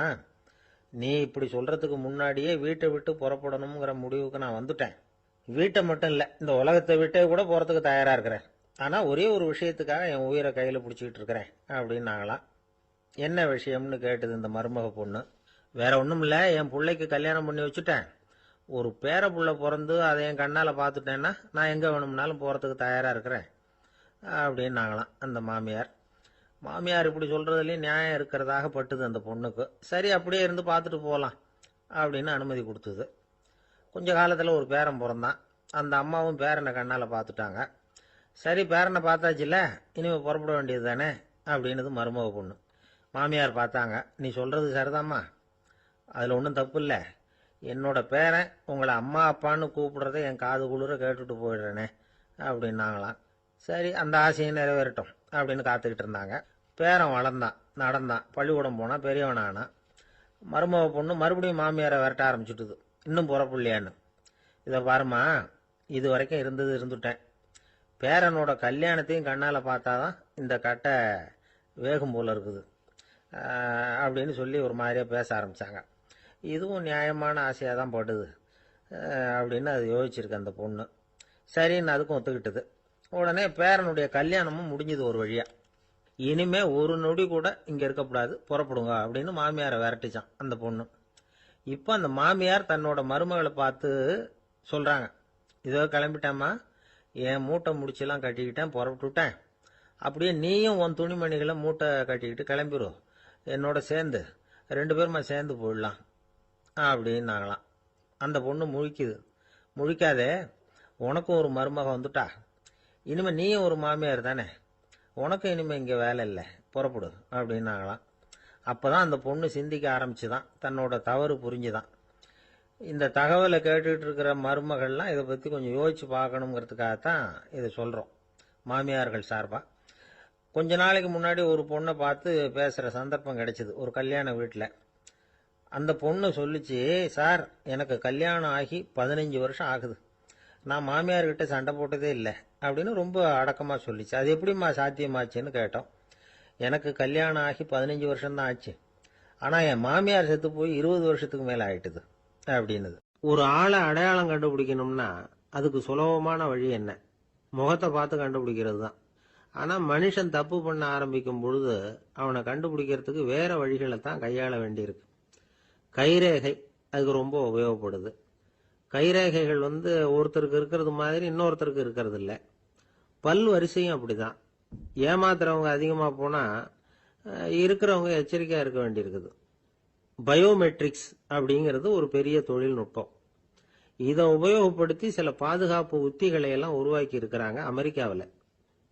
நீ இப்படி சொல்றதுக்கு முன்னாடியே வீட்டை விட்டு புறப்படணுங்கிற முடிவுக்கு நான் வந்துட்டேன். வீட்டை மட்டும் இல்ல, இந்த உலகத்தை விட்டே கூட போறதுக்கு தயாரா இருக்கிறேன். ஆனா ஒரே ஒரு விஷயத்துக்காக என் உயிரை கையில பிடிச்சிக்கிட்டு இருக்கிறேன் அப்படின்னாங்களாம். என்ன விஷயம்னு கேட்டது இந்த மருமக பொண்ணு. வேற ஒண்ணும் இல்ல, என் பிள்ளைக்கு கல்யாணம் பண்ணி வச்சுட்டேன், ஒரு பேர புள்ள பிறந்து அதை என் கண்ணால பாத்துட்டேன்னா நான் எங்க வேணும்னாலும் போறதுக்கு தயாரா இருக்கிறேன் அப்படின்னாங்களாம் அந்த மாமியார். மாமியார் இப்படி சொல்றதுலயும் நியாயம் இருக்கிறதாக பட்டுது அந்த பொண்ணுக்கு. சரி, அப்படியே இருந்து பார்த்துட்டு போகலாம் அப்படின்னு அனுமதி கொடுத்தது. கொஞ்ச காலத்துல ஒரு பேரன் பிறந்தான். அந்த அம்மாவும் பேரனை கண்ணால பார்த்துட்டாங்க. சரி, பேரனை பார்த்தாச்சுல, இனிமே புறப்பட வேண்டியது தானே அப்படின்னது மருமக பொண்ணு. மாமியார் பார்த்தாங்க, நீ சொல்றது சரிதாம்மா, அதுல ஒன்றும் தப்பு இல்லை, என்னோட பேரன் உங்களை அம்மா அப்பான்னு கூப்பிடுறத என் காது குளிர கேட்டுட்டு போயிடுறேனே அப்படின்னாங்களாம். சரி, அந்த ஆசையை நிறைவேறட்டும் அப்படின்னு காத்துக்கிட்டு இருந்தாங்க. பேரன் வளர்ந்தான், நடந்தான், பள்ளிக்கூடம் போனா, பெரியவனானா. மருமக பொண்ணு மறுபடியும் மாமியாரை விரட்ட ஆரம்பிச்சுட்டுது, இன்னும் புறப்பில்லையான்னு. இதை பாருமா, இது வரைக்கும் இருந்தது இருந்துட்டேன். பேரனோட கல்யாணத்தையும் கண்ணால் பார்த்தாதான் இந்த கட்டை வேகும் போல இருக்குது அப்படின்னு சொல்லி ஒரு மாதிரியா பேச ஆரம்பித்தாங்க. இதுவும் நியாயமான ஆசையாக தான் படுது அப்படின்னு அது யோசிச்சிருக்கு அந்த பொண்ணு. சரின்னு அதுக்கும் ஒத்துக்கிட்டது. உடனே பேரனுடைய கல்யாணமும் முடிஞ்சது ஒரு வழியா. இனிமே ஒரு நொடி கூட இங்கே இருக்கக்கூடாது, புறப்படுங்க அப்படின்னு மாமியாரை விரட்டிச்சான் அந்த பொண்ணு. இப்போ அந்த மாமியார் தன்னோட மருமகளை பார்த்து சொல்கிறாங்க, இதோ கிளம்பிட்டேம்மா, என் மூட்டை முடிச்செல்லாம் கட்டிக்கிட்டேன், புறப்பட்டுவிட்டேன். அப்படியே நீயும் உன் துணிமணிகளை மூட்டை கட்டிக்கிட்டு கிளம்பிடும், என்னோட சேர்ந்து 2 பேருமா சேர்ந்து போயிடலாம் அப்படின்னாங்களாம். அந்த பொண்ணு முழிக்குது. முழிக்காதே, உனக்கும் ஒரு மருமக வந்துட்டா, இனிமேல் நீயும் ஒரு மாமியார் தானே, உனக்கும் இனிமேல் இங்கே வேலை இல்லை, புறப்படு அப்படின்னாங்களாம். அப்போ தான் அந்த பொண்ணு சிந்திக்க ஆரம்பிச்சுதான், தன்னோட தவறு புரிஞ்சுதான். இந்த தகவலை கேட்டுக்கிட்டு இருக்கிற மருமகள்லாம் இதை பற்றி கொஞ்சம் யோசிச்சு பார்க்கணுங்கிறதுக்காகத்தான் இதை சொல்கிறோம் மாமியார்கள் சார்பாக. கொஞ்ச நாளைக்கு முன்னாடி ஒரு பொண்ணை பார்த்து பேசுகிற சந்தர்ப்பம் கிடைச்சிது ஒரு கல்யாண வீட்டில். அந்த பொண்ணு சொல்லிச்சு, சார் எனக்கு கல்யாணம் ஆகி 15 வருஷம் ஆகுது, நான் மாமியார்கிட்ட சண்டை போட்டதே இல்லை அப்படின்னு ரொம்ப அடக்கமாக சொல்லிச்சு. அது எப்படிம்மா சாத்தியமாச்சுன்னு கேட்டோம். எனக்கு கல்யாணம் ஆகி 15 வருஷம்தான் ஆச்சு, ஆனால் என் மாமியார் செத்து போய் 20 வருஷத்துக்கு மேலே ஆயிட்டுது அப்படின்னுது. ஒரு ஆளை அடையாளம் கண்டுபிடிக்கணும்னா அதுக்கு சுலபமான வழி என்ன? முகத்தை பார்த்து கண்டுபிடிக்கிறது தான். ஆனால் மனுஷன் தப்பு பண்ண ஆரம்பிக்கும் பொழுது அவனை கண்டுபிடிக்கிறதுக்கு வேற வழிகளை தான் கையாள வேண்டியிருக்கு. கைரேகை அதுக்கு ரொம்ப உபயோகப்படுது. கைரேகைகள் ஒருத்தருக்கு இருக்கிறது மாதிரி இன்னொருத்தருக்கு இருக்கிறது இல்லை. பல் வரிசையும் அப்படிதான். ஏமாத்துறவங்க அதிகமாக போனால் இருக்கிறவங்க எச்சரிக்கையாக இருக்க வேண்டியிருக்குது. பயோமெட்ரிக்ஸ் அப்படிங்கிறது ஒரு பெரிய தொழில்நுட்பம். இதை உபயோகப்படுத்தி சில பாதுகாப்பு உத்திகளை எல்லாம் உருவாக்கி இருக்கிறாங்க அமெரிக்காவில்.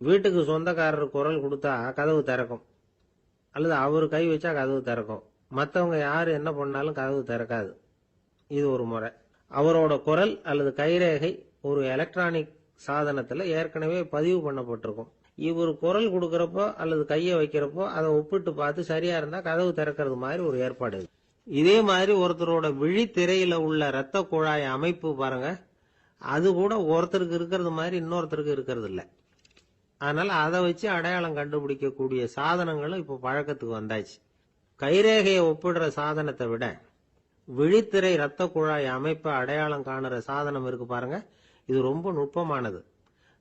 வீட்டுக்கு சொந்தக்காரர் குரல் கொடுத்தா கதவு திறக்கும், அல்லது அவர் கை வச்சா கதவு திறக்கும். மற்றவங்க யார் என்ன பண்ணாலும் கதவு திறக்காது. இது ஒரு முறை. அவரோட குரல் அல்லது கைரேகை ஒரு எலக்ட்ரானிக் சாதனத்தில் ஏற்கனவே பதிவு பண்ணப்பட்டிருக்கும். இவர் குரல் கொடுக்கறப்போ அல்லது கையை வைக்கிறப்போ அதை ஒப்பிட்டு பார்த்து சரியா இருந்தா கதவு திறக்கிறது மாதிரி ஒரு ஏற்பாடு. இதே மாதிரி ஒருத்தரோட விழித்திரையில உள்ள இரத்த குழாய் அமைப்பு பாருங்க, அது கூட ஒருத்தருக்கு இருக்கிறது மாதிரி இன்னொருத்தருக்கு இருக்கிறது இல்லை. அதனால அதை வச்சு அடையாளம் கண்டுபிடிக்கக்கூடிய சாதனங்களும் இப்போ பழக்கத்துக்கு வந்தாச்சு. கைரேகையை ஒப்பிடுற சாதனத்தை விட விழித்திரை இரத்த குழாய் அமைப்பை அடையாளம் காணுற சாதனம் இருக்கு பாருங்க, இது ரொம்ப நுட்பமானது.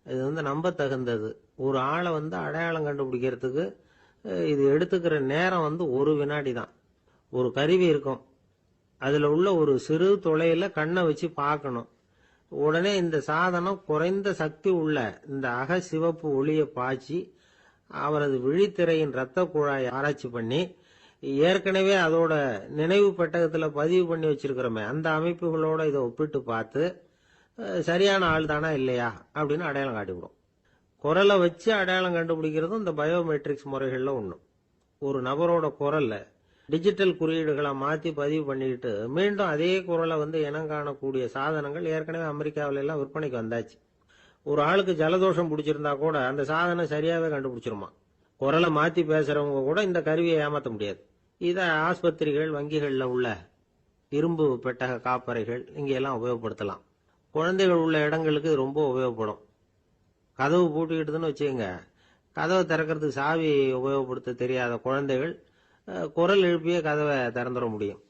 இது நம்ப தகுந்தது. ஒரு ஆளை அடையாளம் கண்டுபிடிக்கிறதுக்கு இது எடுத்துக்கிற நேரம் 1 வினாடி தான். ஒரு கருவி இருக்கும், அதுல உள்ள ஒரு சிறு துளையில கண்ணை வச்சு பார்க்கணும். உடனே இந்த சாதனம் குறைந்த சக்தி உள்ள இந்த அக சிவப்பு ஒளியை பாய்ச்சி அவரது விழித்திரையின் இரத்த குழாயை ஆராய்ச்சி பண்ணி ஏற்கனவே அதோட நினைவு பெட்டகத்துல பதிவு பண்ணி வச்சிருக்கிறோமே அந்த அமைப்புகளோட இதை ஒப்பிட்டு பார்த்து சரியான ஆள் தானா இல்லையா அப்படின்னு அடையாளம் காட்டிவிடும். குரலை வச்சு அடையாளம் கண்டுபிடிக்கிறதும் இந்த பயோமெட்ரிக்ஸ் முறைகள்ல ஒண்ணு. ஒரு நபரோட குரல்ல டிஜிட்டல் குறியீடுகளை மாத்தி பதிவு பண்ணிக்கிட்டு மீண்டும் அதே குரலை இனம் காணக்கூடிய சாதனங்கள் ஏற்கனவே அமெரிக்காவில எல்லாம் விற்பனைக்கு வந்தாச்சு. ஒரு ஆளுக்கு ஜலதோஷம் பிடிச்சிருந்தா கூட அந்த சாதனம் சரியாவே கண்டுபிடிச்சிருமா. குரலை மாத்தி பேசுறவங்க கூட இந்த கருவியை ஏமாற்ற முடியாது. இதை ஆஸ்பத்திரிகள், வங்கிகள்ல உள்ள இரும்பு பெட்டக காப்பறைகள் இங்கெல்லாம் உபயோகப்படுத்தலாம். குழந்தைகள் உள்ள இடங்களுக்கு இது ரொம்ப உபயோகப்படும். கதவு பூட்டிக்கிட்டுதுன்னு வச்சுக்கோங்க, கதவை திறக்கிறதுக்கு சாவி உபயோகப்படுத்த தெரியாத குழந்தைகள் குரல் எழுப்பிய கதவை திறந்துட முடியும்.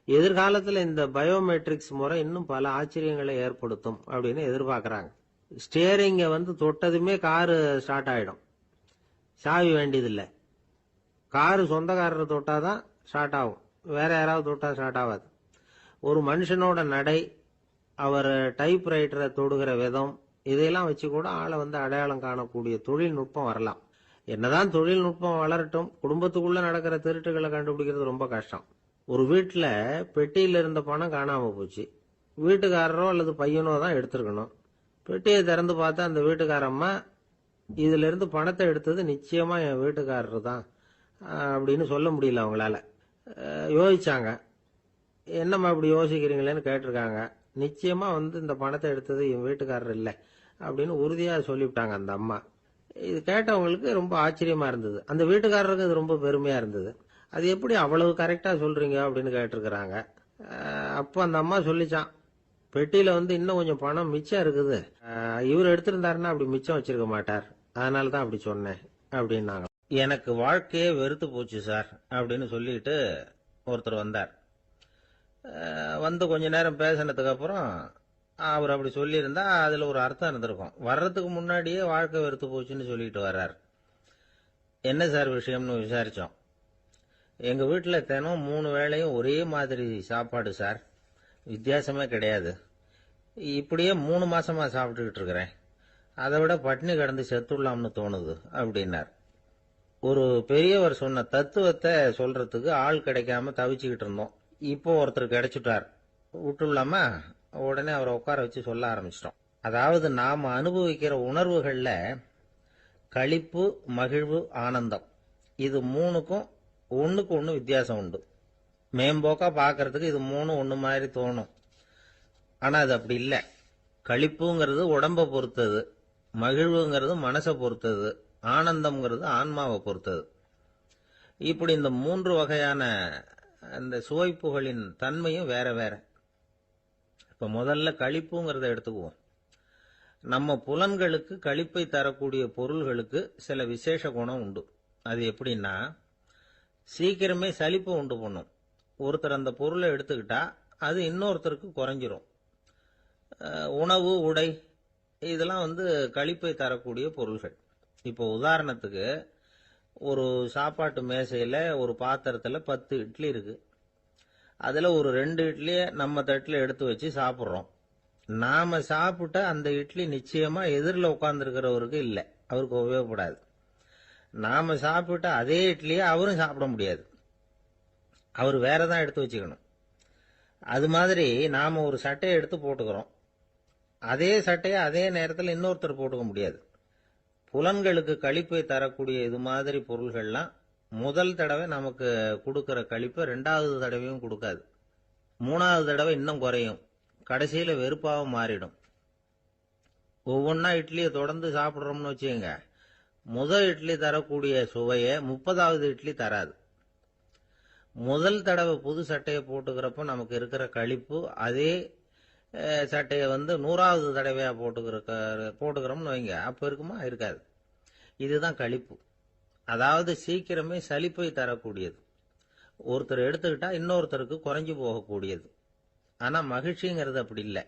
எதிர்காலத்தில் இந்த பயோமெட்ரிக்ஸ் முறை இன்னும் பல ஆச்சரியங்களை ஏற்படுத்தும் அப்படின்னு எதிர்பார்க்கறாங்க. ஸ்டியரிங்கை தொட்டதுமே காரு ஸ்டார்ட் ஆயிடும், சாவி வேண்டியதில்லை. காரு சொந்தக்காரரை தொட்டாதான் ஸ்டார்ட் ஆகும், வேற யாராவது தொட்டா ஸ்டார்ட் ஆகாது. ஒரு மனுஷனோட நடை, அவர் டைப்ரைட்டரை தொடுகிற விதம், இதையெல்லாம் வச்சு கூட ஆளை அடையாளம் காணக்கூடிய தொழில்நுட்பம் வரலாம். என்னதான் தொழில்நுட்பம் வளரட்டும், குடும்பத்துக்குள்ள நடக்கிற திருட்டுகளை கண்டுபிடிக்கிறது ரொம்ப கஷ்டம். ஒரு வீட்டுல பெட்டியில இருந்த பணம் காணாம போச்சு, வீட்டுக்காரரோ அல்லது பையனோ தான் எடுத்திருக்கணும். பெட்டியை திறந்து பார்த்தா அந்த வீட்டுக்காரம்மா, இதுல இருந்து பணத்தை எடுத்தது நிச்சயமா என் வீட்டுக்காரரு தான் அப்படின்னு சொல்ல முடியல அவங்களால. யோசிச்சாங்க, என்னம்மா இப்படி யோசிக்கிறீங்களேன்னு கேட்டிருக்காங்க. நிச்சயமா இந்த பணத்தை எடுத்தது என் வீட்டுக்காரர் இல்லை அப்படின்னு உறுதியா சொல்லிவிட்டாங்க அந்த அம்மா. இது கேட்டவங்களுக்கு ரொம்ப ஆச்சரியமா இருந்தது, அந்த வீட்டுக்காரருக்கு இது ரொம்ப பெருமையா இருந்தது. அது எப்படி அவ்வளவு கரெக்டா சொல்றீங்க அப்படின்னு கேட்டிருக்கிறாங்க. அப்போ அந்த அம்மா சொல்லிச்சான், பெட்டியில வந்து இன்னும் கொஞ்சம் பணம் மிச்சம் இருக்குது. இவர் எடுத்திருந்தாருன்னா அப்படி மிச்சம் வச்சிருக்க மாட்டார். அதனால தான் அப்படி சொன்னேன் அப்படின்னாங்க. எனக்கு வாழ்க்கையே வெறுத்து போச்சு சார் அப்படின்னு சொல்லிட்டு ஒருத்தர் வந்தார். வந்து கொஞ்ச நேரம் பேசினதுக்கு அப்புறம் அவர் அப்படி சொல்லியிருந்தா அதுல ஒரு அர்த்தம் இருந்திருக்கும். வர்றதுக்கு முன்னாடியே வாழ்க்கை வெறுத்து போச்சுன்னு சொல்லிட்டு வர்றார். என்ன சார் விஷயம்னு விசாரிச்சோம். எங்க வீட்டுல தினம் 3 வேளையும் ஒரே மாதிரி சாப்பாடு சார், வித்தியாசமே கிடையாது. இப்படியே 3 மாசமா சாப்பிட்டுக்கிட்டு இருக்கிறேன். அதை விட பட்டினி கிடந்து செத்துடலாம்னு தோணுது அப்படின்னார். ஒரு பெரியவர் சொன்ன தத்துவத்தை சொல்றதுக்கு ஆள் கிடைக்காம தவிச்சுக்கிட்டு இருந்தோம். இப்போ ஒருத்தர் கிடைச்சிட்டார், விட்டுலாமா? உடனே அவரை உட்கார வச்சு சொல்ல ஆரம்பிச்சிட்டோம். அதாவது நாம அனுபவிக்கிற உணர்வுகள்ல களிப்பு, மகிழ்வு, ஆனந்தம், இது 3க்கும் ஒண்ணுக்கு ஒண்ணு வித்தியாசம் உண்டு. மேம்போக்கா பாக்கிறதுக்கு இது 3 ஒண்ணு மாதிரி தோணும். ஆனா அது அப்படி இல்லை. களிப்புங்கிறது உடம்ப பொறுத்தது, மகிழ்வுங்கிறது மனசை பொறுத்தது, ஆனந்தம்ங்கிறது ஆன்மாவை பொறுத்தது. இப்படி இந்த 3 வகையான அந்த சுவைப்புகளின் தன்மையும் வேற வேற. இப்ப முதல்ல களிப்புங்கிறத எடுத்துக்குவோம். நம்ம புலன்களுக்கு களிப்பை தரக்கூடிய பொருள்களுக்கு சில விசேஷ குணம் உண்டு. அது எப்படின்னா, சீக்கிரமே சலிப்பை உண்டு பண்ணும். ஒருத்தர் அந்த பொருளை எடுத்துக்கிட்டா அது இன்னொருத்தருக்கு குறைஞ்சிரும். உணவு, உடை, இதெல்லாம் வந்து களிப்பை தரக்கூடிய பொருள்கள். இப்போ உதாரணத்துக்கு, ஒரு சாப்பாட்டு மேசையில ஒரு பாத்திரத்துல 10 இட்லி இருக்கு. அதுல ஒரு 2 இட்லிய நம்ம தட்டுல எடுத்து வச்சு சாப்பிட்றோம். நாம சாப்பிட்ட அந்த இட்லி நிச்சயமா எதிரில் உட்கார்ந்துருக்கிறவருக்கு இல்லை, அவருக்கு உபயோகப்படாது. நாம சாப்பிட்ட அதே இட்லியை அவரும் சாப்பிட முடியாது, அவர் வேறதான் எடுத்து வச்சுக்கணும். அது மாதிரி நாம ஒரு சட்டையை எடுத்து போட்டுக்கிறோம், அதே சட்டையை அதே நேரத்தில் இன்னொருத்தர் போட்டுக்க முடியாது. புலன்களுக்கு களிப்பை தரக்கூடிய இது மாதிரி பொருள்கள்லாம் முதல் தடவை நமக்கு கொடுக்கிற களிப்பை 2வது தடவையும் கொடுக்காது. 3வது தடவை இன்னும் குறையும், கடைசியில வெறுப்பாக மாறிடும். ஒவ்வொன்னா இட்லியை தொடர்ந்து சாப்பிட்றோம்னு வச்சுக்கோங்க, முதல் இட்லி தரக்கூடிய சுவையை 30வது இட்லி தராது. முதல் தடவை புது சட்டையை போட்டுக்கிறப்ப நமக்கு இருக்கிற களிப்பு அதே சட்டையை வந்து 100வது தடவையா போட்டுக்கிறோம்னு வைங்க, அப்ப இருக்குமா? இருக்காது. இதுதான் களிப்பு. அதாவது சீக்கிரமே சலிப்பை தரக்கூடியது. ஒருத்தர் எடுத்துக்கிட்டா இன்னொருத்தருக்கு குறைஞ்சு போகக்கூடியது. ஆனா மகிழ்ச்சிங்கிறது அப்படி இல்லை.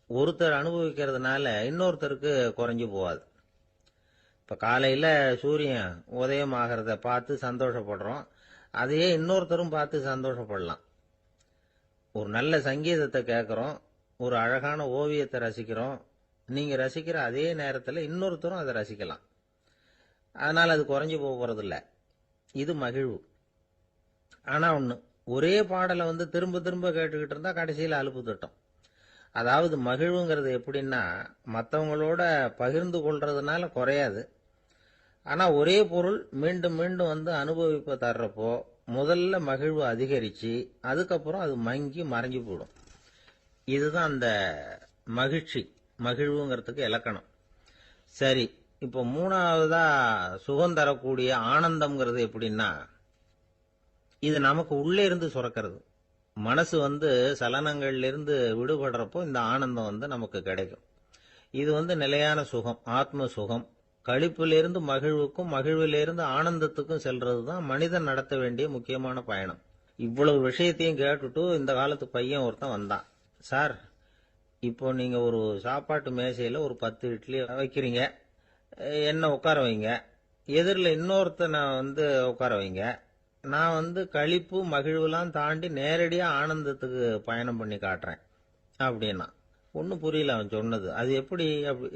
ஒருத்தர் அனுபவிக்கிறதுனால இன்னொருத்தருக்கு குறைஞ்சு போகாது. இப்ப காலையில சூரியன் உதயம் ஆகிறத பார்த்து சந்தோஷப்படுறோம், அதையே இன்னொருத்தரும் பார்த்து சந்தோஷப்படலாம். ஒரு நல்ல சங்கீதத்தை கேட்கிறோம், ஒரு அழகான ஓவியத்தை ரசிக்கிறோம், நீங்க ரசிக்கிற அதே நேரத்தில் இன்னொருத்தரும் அதை ரசிக்கலாம். அதனால அது குறைஞ்சு போறது இல்லை. இது மகிழ்வு. ஆனா ஒண்ணு, ஒரே பாடலை வந்து திரும்ப திரும்ப கேட்டுக்கிட்டு இருந்தா கடைசியில் அலுப்பு தட்டும். அதாவது மகிழ்வுங்கிறது எப்படின்னா, மற்றவங்களோட பகிர்ந்து கொள்றதுனால குறையாது. ஆனா ஒரே பொருள் மீண்டும் மீண்டும் வந்து அனுபவிப்ப தர்றப்போ முதல்ல மகிழ்வு அதிகரிச்சு அதுக்கப்புறம் அது மங்கி மறைஞ்சு போயிடும். இதுதான் அந்த மகிழ்ச்சி, மகிழ்வுங்கிறதுக்கு இலக்கணம். சரி, இப்போ 3வதா சுகம் தரக்கூடிய ஆனந்தம்ங்கிறது எப்படின்னா, இது நமக்கு உள்ளே இருந்து சுரக்கிறது. மனசு வந்து சலனங்கள்ல இருந்து விடுபடுறப்போ இந்த ஆனந்தம் வந்து நமக்கு கிடைக்கும். இது வந்து நிலையான சுகம், ஆத்ம சுகம். களிப்பிலிருந்து மகிழ்வுக்கும், மகிழ்விலிருந்து ஆனந்தத்துக்கும் செல்றது தான் மனிதன் நடத்த வேண்டிய முக்கியமான பயணம். இவ்வளவு விஷயத்தையும் கேட்டுட்டு இந்த காலத்து பையன் ஒருத்தன் வந்தான். சார், இப்போ நீங்க ஒரு சாப்பாட்டு மேசையில ஒரு 10 இட்லி வைக்கிறீங்க, என்ன உட்கார வைங்க, எதிரில் இன்னொருத்தனை வந்து உட்கார வைங்க, நான் வந்து களிப்பு மகிழ்வுலாம் தாண்டி நேரடியா ஆனந்தத்துக்கு பயணம் பண்ணி காட்டுறேன் அப்படின்னா. ஒன்னும் புரியல அவன் சொன்னது. அது எப்படி,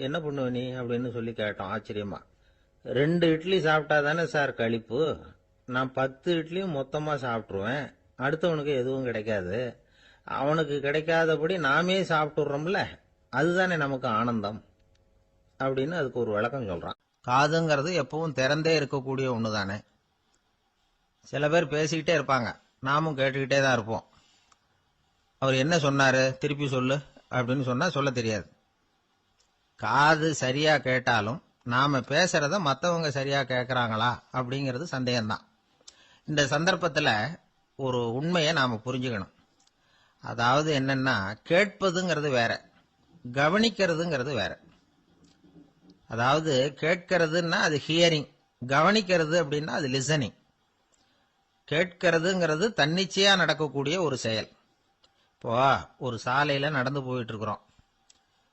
என்ன பண்ணுவ நீ அப்படின்னு சொல்லி கேட்டோம் ஆச்சரியமா. 2 இட்லி சாப்பிட்டா தானே சார் களிப்பு, நான் 10 இட்லியும் மொத்தமா சாப்பிட்டுருவேன், அடுத்தவனுக்கு எதுவும் கிடைக்காது, அவனுக்கு கிடைக்காதபடி நாமே சாப்பிட்டுறோம்ல, அதுதானே நமக்கு ஆனந்தம் அப்படின்னு அதுக்கு ஒரு விளக்கம் சொல்றான். காதுங்கிறது எப்பவும் திறந்தே இருக்கக்கூடிய ஒண்ணு தானே. சில பேர் பேசிக்கிட்டே இருப்பாங்க, நாமும் கேட்டுக்கிட்டே தான் இருப்போம். அவர் என்ன சொன்னாரு திருப்பி சொல்லு அப்படின்னு சொன்னா சொல்ல தெரியாது. காது சரியா கேட்டாலும் நாம பேசுறத மற்றவங்க சரியா கேட்கறாங்களா அப்படிங்கிறது சந்தேகம்தான். இந்த சந்தர்ப்பத்தில் ஒரு உண்மையை நாம புரிஞ்சுக்கணும். அதாவது என்னன்னா, கேட்பதுங்கிறது வேற, கவனிக்கிறதுங்கிறது வேற. அதாவது கேட்கறதுன்னா அது ஹியரிங், கவனிக்கிறது அப்படின்னா அது லிசனிங். கேட்கறதுங்கிறது தன்னிச்சையா நடக்கக்கூடிய ஒரு செயல். இப்போ ஒரு சாலையில நடந்து போயிட்டு இருக்கிறோம்,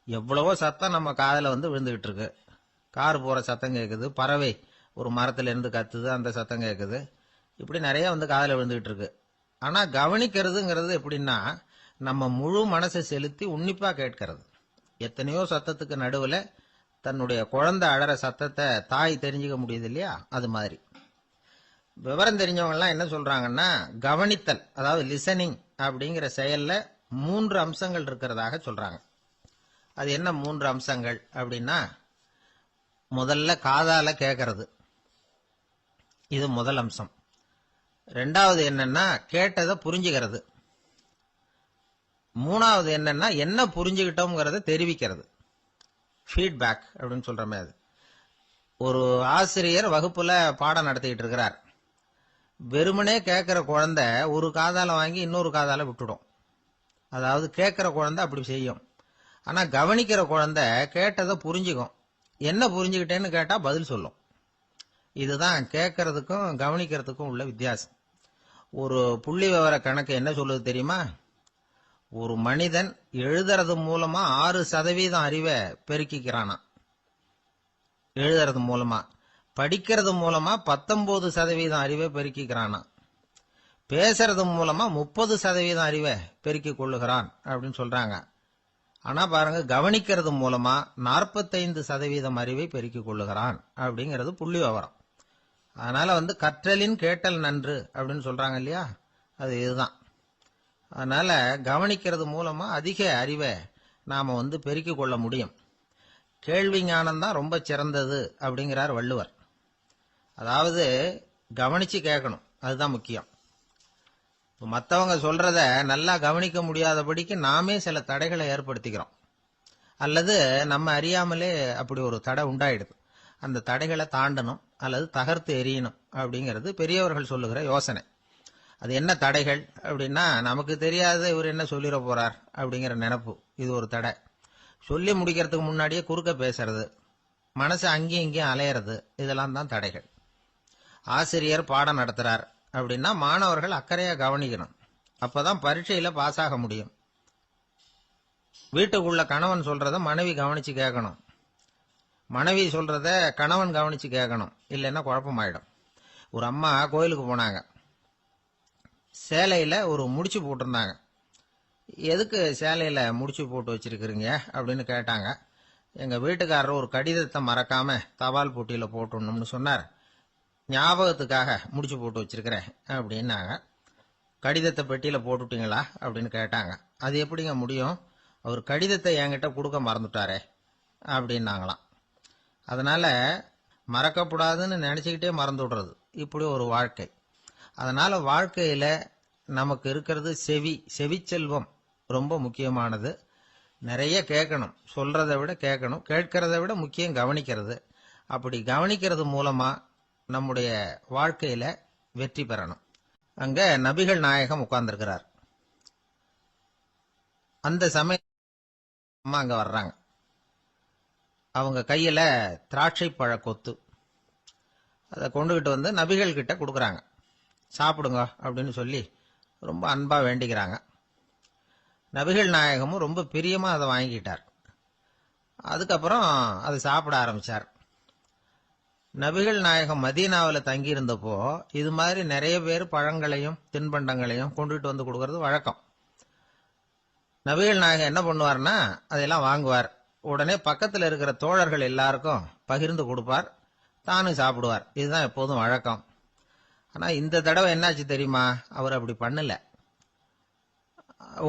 எவ்வளவோ சத்தம் நம்ம காதுல விழுந்துகிட்டு இருக்கு. கார் போற சத்தம் கேட்குது, பறவை ஒரு மரத்துல இருந்து கத்துது, அந்த சத்தம் கேட்குது. இப்படி நிறைய காதுல விழுந்துகிட்டு இருக்கு. ஆனா கவனிக்கிறதுங்கிறது எப்படின்னா, நம்ம முழு மனசை செலுத்தி உன்னிப்பா கேட்கறது. எத்தனையோ சத்தத்துக்கு நடுவுல தன்னுடைய குழந்தை அழற சத்தத்தை தாய் தெரிஞ்சுக்க முடியுது இல்லையா, அது மாதிரி. விவரம் தெரிஞ்சவங்க எல்லாம் என்ன சொல்றாங்கன்னா, கவனித்தல் அதாவது லிசனிங் அப்படிங்கிற செயல்ல 3 அம்சங்கள் இருக்கிறதாக சொல்றாங்க. அது என்ன 3 அம்சங்கள் அப்படின்னா, முதல்ல காதால கேட்கறது, இது முதல் அம்சம். ரெண்டாவது என்னன்னா கேட்டதை புரிஞ்சுக்கிறது. மூணாவது என்னன்னா என்ன புரிஞ்சுக்கிட்டோம்ங்கிறத தெரிவிக்கிறது, ஃபீட்பேக் அப்படின்னு சொல்ற மாதிரி. ஒரு ஆசிரியர் வகுப்புல பாடம் நடத்திக்கிட்டு இருக்கிறார். வெறுமனே கேட்கிற குழந்தை ஒரு காதால வாங்கி இன்னொரு காதால விட்டுடும். அதாவது கேட்கிற குழந்தை அப்படி செய்யும். ஆனா கவனிக்கிற குழந்தை கேட்டதை புரிஞ்சுக்கும். என்ன புரிஞ்சுக்கிட்டேன்னு கேட்டா பதில் சொல்லும். இதுதான் கேட்கறதுக்கும் கவனிக்கிறதுக்கும் உள்ள வித்தியாசம். ஒரு புள்ளி விவர கணக்கு என்ன சொல்லுது தெரியுமா? ஒரு மனிதன் எழுதுறது மூலமா 6% அறிவை பெருக்கிக்கிறானா, எழுதுறது மூலமா. படிக்கிறது மூலமா 19% அறிவை பெருக்கிக்கிறானா. பேசுறது மூலமா 30% அறிவை பெருக்கிக் கொள்ளுகிறான் அப்படின்னு சொல்றாங்க. ஆனா பாருங்க, கவனிக்கிறது மூலமா 45% அறிவை பெருக்கிக் கொள்ளுகிறான் அப்படிங்கிறது புள்ளி விவரம். அதனால கற்றலின் கேட்டல் நன்று அப்படின்னு சொல்றாங்க இல்லையா, அது இதுதான். அதனால கவனிக்கிறது மூலமா அதிக அறிவை நாம பெருக்கிக் கொள்ள முடியும். கேள்வி ஞானம் தான் ரொம்ப சிறந்தது அப்படிங்கிறார் வள்ளுவர். அதாவது கவனிச்சு கேட்கணும், அதுதான் முக்கியம். மற்றவங்க சொல்றத நல்லா கவனிக்க முடியாதபடிக்கு நாமே சில தடைகளை ஏற்படுத்திக்கிறோம், அல்லது நம்ம அறியாமலே அப்படி ஒரு தடை உண்டாயிடுது. அந்த தடைகளை தாண்டணும் அல்லது தகர்த்து எறியணும் அப்படிங்கிறது பெரியவர்கள் சொல்லுகிற யோசனை. அது என்ன தடைகள் அப்படின்னா, நமக்கு தெரியாத இவர் என்ன சொல்லிட போறார் அப்படிங்கிற நினைப்பு, இது ஒரு தடை. சொல்லி முடிக்கிறதுக்கு முன்னாடியே குறுக்க பேசுறது, மனசு அங்கேயும் இங்கேயும் அலையிறது, இதெல்லாம் தான் தடைகள். ஆசிரியர் பாடம் நடத்துறார் அப்படின்னா மாணவர்கள் அக்கறையா கவனிக்கணும், அப்பதான் பரீட்சையில பாஸ் ஆக முடியும். வீட்டுக்குள்ள கணவன் சொல்றத மனைவி கவனிச்சு கேட்கணும், மனைவி சொல்றத கணவன் கவனிச்சு கேட்கணும், இல்லைன்னா குழப்பமாயிடும். ஒரு அம்மா கோயிலுக்கு போனாங்க, சேலையில ஒரு முடிச்சு போட்டிருந்தாங்க. எதுக்கு சேலையில முடிச்சு போட்டு வச்சிருக்கிறீங்க அப்படின்னு கேட்டாங்க. எங்க வீட்டுக்காரர் ஒரு கடிதத்தை மறக்காம தபால் போட்டியில போட்டுடணும்னு சொன்னார், ஞாபகத்துக்காக முடிச்சு போட்டு வச்சிருக்கிறேன் அப்படின்னாங்க. கடிதத்தை பெட்டியில போட்டுட்டீங்களா அப்படின்னு கேட்டாங்க. அது எப்படிங்க முடியும், அவர் கடிதத்தை என்கிட்ட கொடுக்க மறந்துட்டாரே அப்படின்னாங்களாம். அதனால மறக்கப்படாதுன்னு நினைச்சுக்கிட்டே மறந்து விடுறது, இப்படி ஒரு வாழ்க்கை. அதனால வாழ்க்கையில நமக்கு இருக்கிறது செவிச்செல்வம் ரொம்ப முக்கியமானது. நிறைய கேட்கணும், சொல்றதை விட கேட்கணும், கேட்கறதை விட முக்கியம் கவனிக்கிறது. அப்படி கவனிக்கிறது மூலமா நம்முடைய வாழ்க்கையில வெற்றி பெறணும். அங்க நபிகள் நாயகம் உட்கார்ந்திருக்கிறார். அந்த சமயம் அம்மா அங்க வர்றாங்க. அவங்க கையில திராட்சை பழ கொத்து, அதை கொண்டுகிட்டு நபிகள் கிட்ட கொடுக்கறாங்க. சாப்பிடுங்க அப்படின்னு சொல்லி ரொம்ப அன்பா வேண்டிக்கிறாங்க. நபிகள் நாயகமும் ரொம்ப பிரியமா அதை வாங்கிக்கிட்டார். அதுக்கப்புறம் அதை சாப்பிட ஆரம்பிச்சார். நபிகள் நாயகம் மதீனாவில் தங்கியிருந்தப்போ இது மாதிரி நிறைய பேர் பழங்களையும் தின்பண்டங்களையும் கொண்டுகிட்டு கொடுக்கறது வழக்கம். நபிகள் நாயகம் என்ன பண்ணுவார்னா, அதெல்லாம் வாங்குவார். உடனே பக்கத்தில் இருக்கிற தோழர்கள் எல்லாருக்கும் பகிர்ந்து கொடுப்பார், தானும் சாப்பிடுவார். இதுதான் எப்போதும் வழக்கம். ஆனா இந்த தடவை என்னாச்சு தெரியுமா, அவர் அப்படி பண்ணல.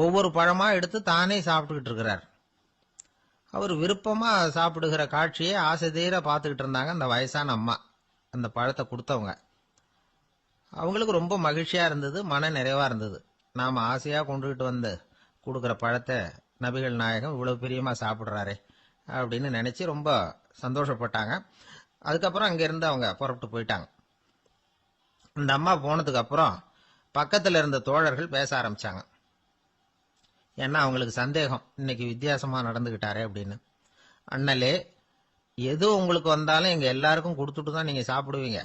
ஒவ்வொரு பழமா எடுத்து தானே சாப்பிட்டுக்கிட்டு இருக்கிறார். அவர் விருப்பமா சாப்பிடுகிற காட்சியை ஆசை தீர பார்த்துக்கிட்டு இருந்தாங்க அந்த வயசான அம்மா, அந்த பழத்தை கொடுத்தவங்க. அவங்களுக்கு ரொம்ப மகிழ்ச்சியா இருந்தது, மன நிறைவா இருந்தது. நாம ஆசையா கொண்டுகிட்டு கொடுக்கிற பழத்தை நபிகள் நாயகம் இவ்வளவு பிரியமா சாப்பிடுறாரே அப்படின்னு நினைச்சு ரொம்ப சந்தோஷப்பட்டாங்க. அதுக்கப்புறம் அங்கிருந்து அவங்க புறப்பட்டு போயிட்டாங்க. இந்த அம்மா போனதுக்கு அப்புறம் பக்கத்துல இருந்த தோழர்கள் பேச ஆரம்பிச்சாங்க. ஏன்னா அவங்களுக்கு சந்தேகம், இன்னைக்கு வித்தியாசமா நடந்துகிட்டாரே அப்படின்னு. அண்ணலே, எது உங்களுக்கு வந்தாலும் எங்க எல்லாருக்கும் கொடுத்துட்டு தான் நீங்க சாப்பிடுவீங்க.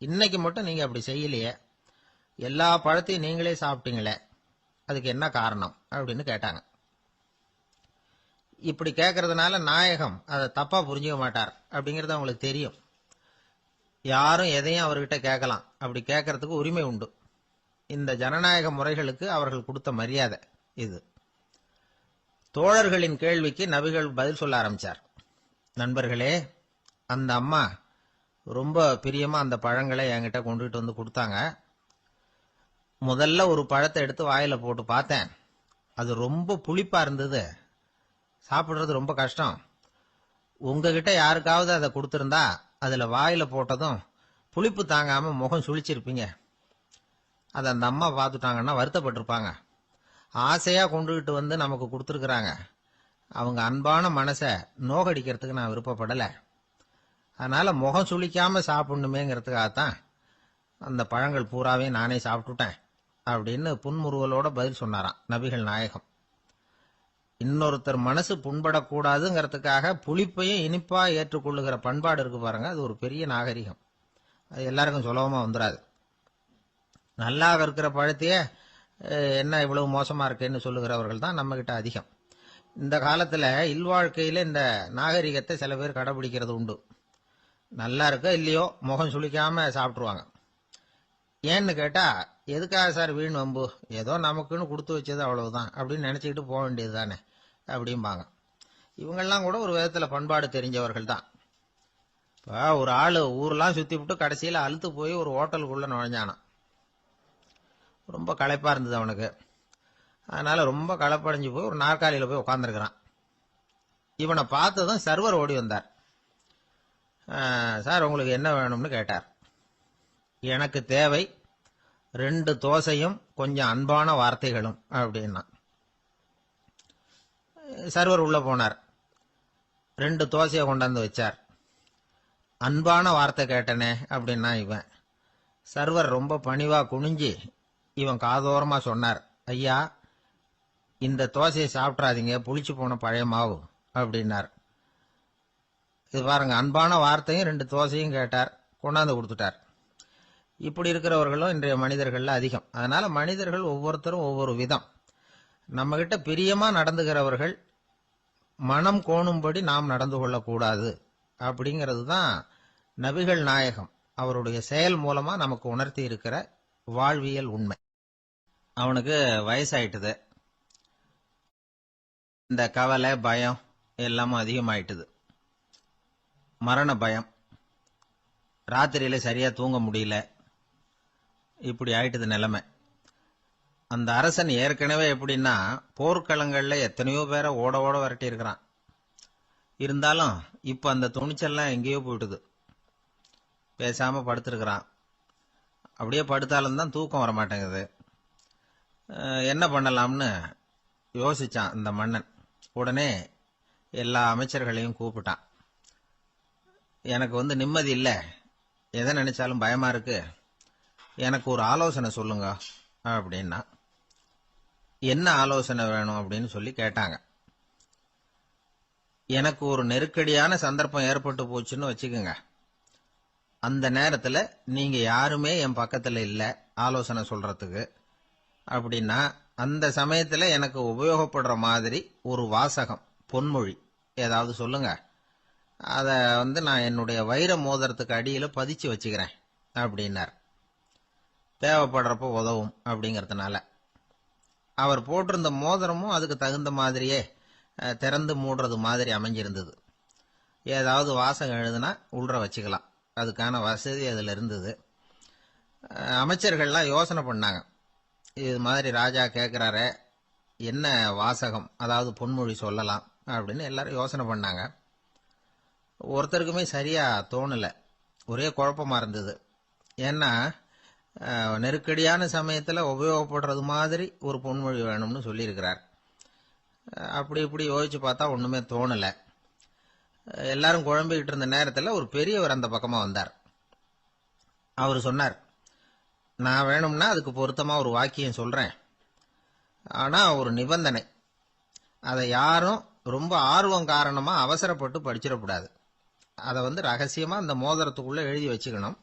இன்னைக்கு மட்டும் நீங்க அப்படி செய்யலையே, எல்லா பழத்தையும் நீங்களே சாப்பிட்டீங்களே, அதுக்கு என்ன காரணம் அப்படின்னு கேட்டாங்க. இப்படி கேட்கறதுனால நாயகம் அதை தப்பா புரிஞ்சுக்க மாட்டார் அப்படிங்கறது அவங்களுக்கு தெரியும். யாரும் எதையும் அவர்கிட்ட கேட்கலாம், அப்படி கேட்கறதுக்கு உரிமை உண்டு. இந்த ஜனநாயக முறைகளுக்கு அவர்கள் கொடுத்த மரியாதை இது. தோழர்களின் கேள்விக்கு நபிகள் பதில் சொல்ல ஆரம்பிச்சார். நண்பர்களே, அந்த அம்மா ரொம்ப பிரியமா அந்த பழங்களை என்கிட்ட கொண்டுகிட்டு வந்து கொடுத்தாங்க. முதல்ல ஒரு பழத்தை எடுத்து வாயில போட்டு பார்த்தேன். அது ரொம்ப புளிப்பா இருந்தது, சாப்பிடுறது ரொம்ப கஷ்டம். உங்ககிட்ட யாருக்காவது அதை கொடுத்திருந்தா அதுல வாயில போட்டதும் புளிப்பு தாங்காம முகம் சுழிச்சிருப்பீங்க. அதை அந்த அம்மா பார்த்துட்டாங்கன்னா வருத்தப்பட்டிருப்பாங்க. ஆசையா கொண்டுகிட்டு வந்து நமக்கு கொடுத்துருக்குறாங்க. அவங்க அன்பான மனசை நோகடிக்கிறதுக்கு நான் விருப்பப்படல. அதனால முகம் சுளிக்காம சாப்பிடணுமேங்கிறதுக்காகத்தான் அந்த பழங்கள் பூராவே நானே சாப்பிட்டுட்டேன் அப்படின்னு புன்முறுவலோட பதில் சொன்னாராம் நபிகள் நாயகம். இன்னொருத்தர் மனசு புண்படக்கூடாதுங்கிறதுக்காக புளிப்பையும் இனிப்பா ஏற்றுக்கொள்ளுகிற பண்பாடு இருக்கு பாருங்க, அது ஒரு பெரிய நாகரிகம். அது எல்லாருக்கும் சுலபமா வந்துடாது. நல்லா இருக்கிற பழத்தையே என்ன இவ்வளவு மோசமா இருக்கேன்னு சொல்லுகிறவர்கள் தான் நம்ம கிட்ட அதிகம். இந்த காலத்துல இல்வாழ்க்கையில இந்த நாகரிகத்தை சில பேர் கடைபிடிக்கிறது உண்டு. நல்லா இருக்க இல்லையோ முகம் சுளிக்காம சாப்பிட்டுருவாங்க. ஏன்னு கேட்டா, எதுக்காக சார் வீண் வம்பு, ஏதோ நமக்குன்னு கொடுத்து வச்சது அவ்வளவுதான் அப்படின்னு நினைச்சுக்கிட்டு போக வேண்டியது தானே அப்படிம்பாங்க. இவங்கெல்லாம் கூட ஒரு விதத்துல பண்பாடு தெரிஞ்சவர்கள் தான். இப்போ ஒரு ஆளு ஊரெல்லாம் சுத்தி விட்டு கடைசியில அழுத்து போய் ஒரு ஹோட்டலுக்குள்ள நுழைஞ்சானான். ரொம்ப களைப்பா இருந்தது அவனுக்கு. அதனால ரொம்ப களைப்படைஞ்சு போய் ஒரு நாற்காலியில போய் உட்காந்துருக்கிறான். இவனை பார்த்ததும் சர்வர் ஓடி வந்தார். சார், உங்களுக்கு என்ன வேணும்னு கேட்டார். எனக்கு தேவை 2 தோசையும் கொஞ்சம் அன்பான வார்த்தைகளும் அப்படின்னா. சர்வர் உள்ள போனார். 2 தோசையை கொண்டாந்து வச்சார். அன்பான வார்த்தை கேட்டனே அப்படின்னா இவன். சர்வர் ரொம்ப பணிவா குனிஞ்சி இவன் காதோரமா சொன்னார், ஐயா, இந்த தோசையை சாப்பிட்றாதீங்க, புளிச்சு போன பழைய மாவு அப்படின்னார். இது பாருங்க, அன்பான வார்த்தையும் 2 தோசையும் கேட்டார், கொண்டாந்து கொடுத்துட்டார். இப்படி இருக்கிறவர்களும் இன்றைய மனிதர்கள்ல அதிகம். அதனால மனிதர்கள் ஒவ்வொருத்தரும் ஒவ்வொரு விதம். நம்ம கிட்ட பிரியமா நடந்துகிறவர்கள் மனம் கோணும்படி நாம் நடந்து கொள்ளக்கூடாது அப்படிங்கிறது தான் நபிகள் நாயகம் அவருடைய செயல் மூலமா நமக்கு உணர்த்தி இருக்கிற வாழ்வியல் உண்மை. அவனுக்கு வயசாயிட்டுது. இந்த கவலை பயம் எல்லாமும் அதிகமாயிட்டுது. மரண பயம், ராத்திரியில சரியா தூங்க முடியல, இப்படி ஆயிட்டுது நிலைமை. அந்த அரசன் ஏற்கனவே எப்படின்னா போர்க்களங்கள்ல எத்தனையோ பேரை ஓட ஓட விரட்டி இருக்கிறான். இருந்தாலும் இப்ப அந்த துணிச்சல்லாம் எங்கேயோ போயிட்டுது. பேசாம படுத்திருக்கிறான். அப்படியே படுத்தாலும் தான் தூக்கம் வர மாட்டேங்குது. என்ன பண்ணலாம்னு யோசிச்சான் இந்த மன்னன். உடனே எல்லா அமைச்சர்களையும் கூப்பிட்டான். எனக்கு நிம்மதி இல்லை, எதை நினைச்சாலும் பயமா இருக்கு, எனக்கு ஒரு ஆலோசனை சொல்லுங்க அப்படின்னா. என்ன ஆலோசனை வேணும் அப்படின்னு சொல்லி கேட்டாங்க. எனக்கு ஒரு நெருக்கடியான சந்தர்ப்பம் ஏற்பட்டு போச்சுன்னு வச்சுக்கோங்க. அந்த நேரத்துல நீங்க யாருமே என் பக்கத்துல இல்ல ஆலோசனை சொல்றதுக்கு அப்படின்னா, அந்த சமயத்துல எனக்கு உபயோகப்படுற மாதிரி ஒரு வாசகம், பொன்மொழி ஏதாவது சொல்லுங்க. அத நான் என்னுடைய வைர மோதிரத்துக்கு அடியில பதிச்சு வச்சுக்கிறேன் அப்படின்னார். தேவைப்படுறப்ப உதவும் அப்படிங்கறதுனால. அவர் போட்டிருந்த மோதிரமும் அதுக்கு தகுந்த மாதிரியே திறந்து மூடுறது மாதிரி அமைஞ்சிருந்தது. ஏதாவது வாசகம் எழுதுனா உள்ற வச்சுக்கலாம், அதுக்கான வசதி அதுல இருந்தது. அமைச்சர்கள்லாம் யோசனை பண்ணாங்க, இது மாதிரி ராஜா கேட்கிறாரே, என்ன வாசகம், அதாவது பொன்மொழி சொல்லலாம் அப்படின்னு எல்லாரும் யோசனை பண்ணாங்க. ஒருத்தருக்குமே சரியா தோணல, ஒரே குழப்பமா இருந்தது. ஏன்னா நெருக்கடியான சமயத்துல உபயோகப்படுறது மாதிரி ஒரு பொன்மொழி வேணும்னு சொல்லியிருக்கிறார். அப்படி இப்படி யோசிச்சு பார்த்தா ஒண்ணுமே தோணல. எல்லாரும் குழம்பிக்கிட்டு இருந்த நேரத்துல ஒரு பெரியவர் அந்த பக்கமா வந்தார். அவர் சொன்னார், நான் வேணும்னா அதுக்கு பொருத்தமா ஒரு வாக்கியம் சொல்றேன், ஆனா ஒரு நிபந்தனை, அதை யாரும் ரொம்ப ஆர்வம் காரணமா அவசரப்பட்டு படிச்சிடக்கூடாது. அதை ரகசியமா அந்த மோதிரத்துக்குள்ள எழுதி வச்சுக்கணும்.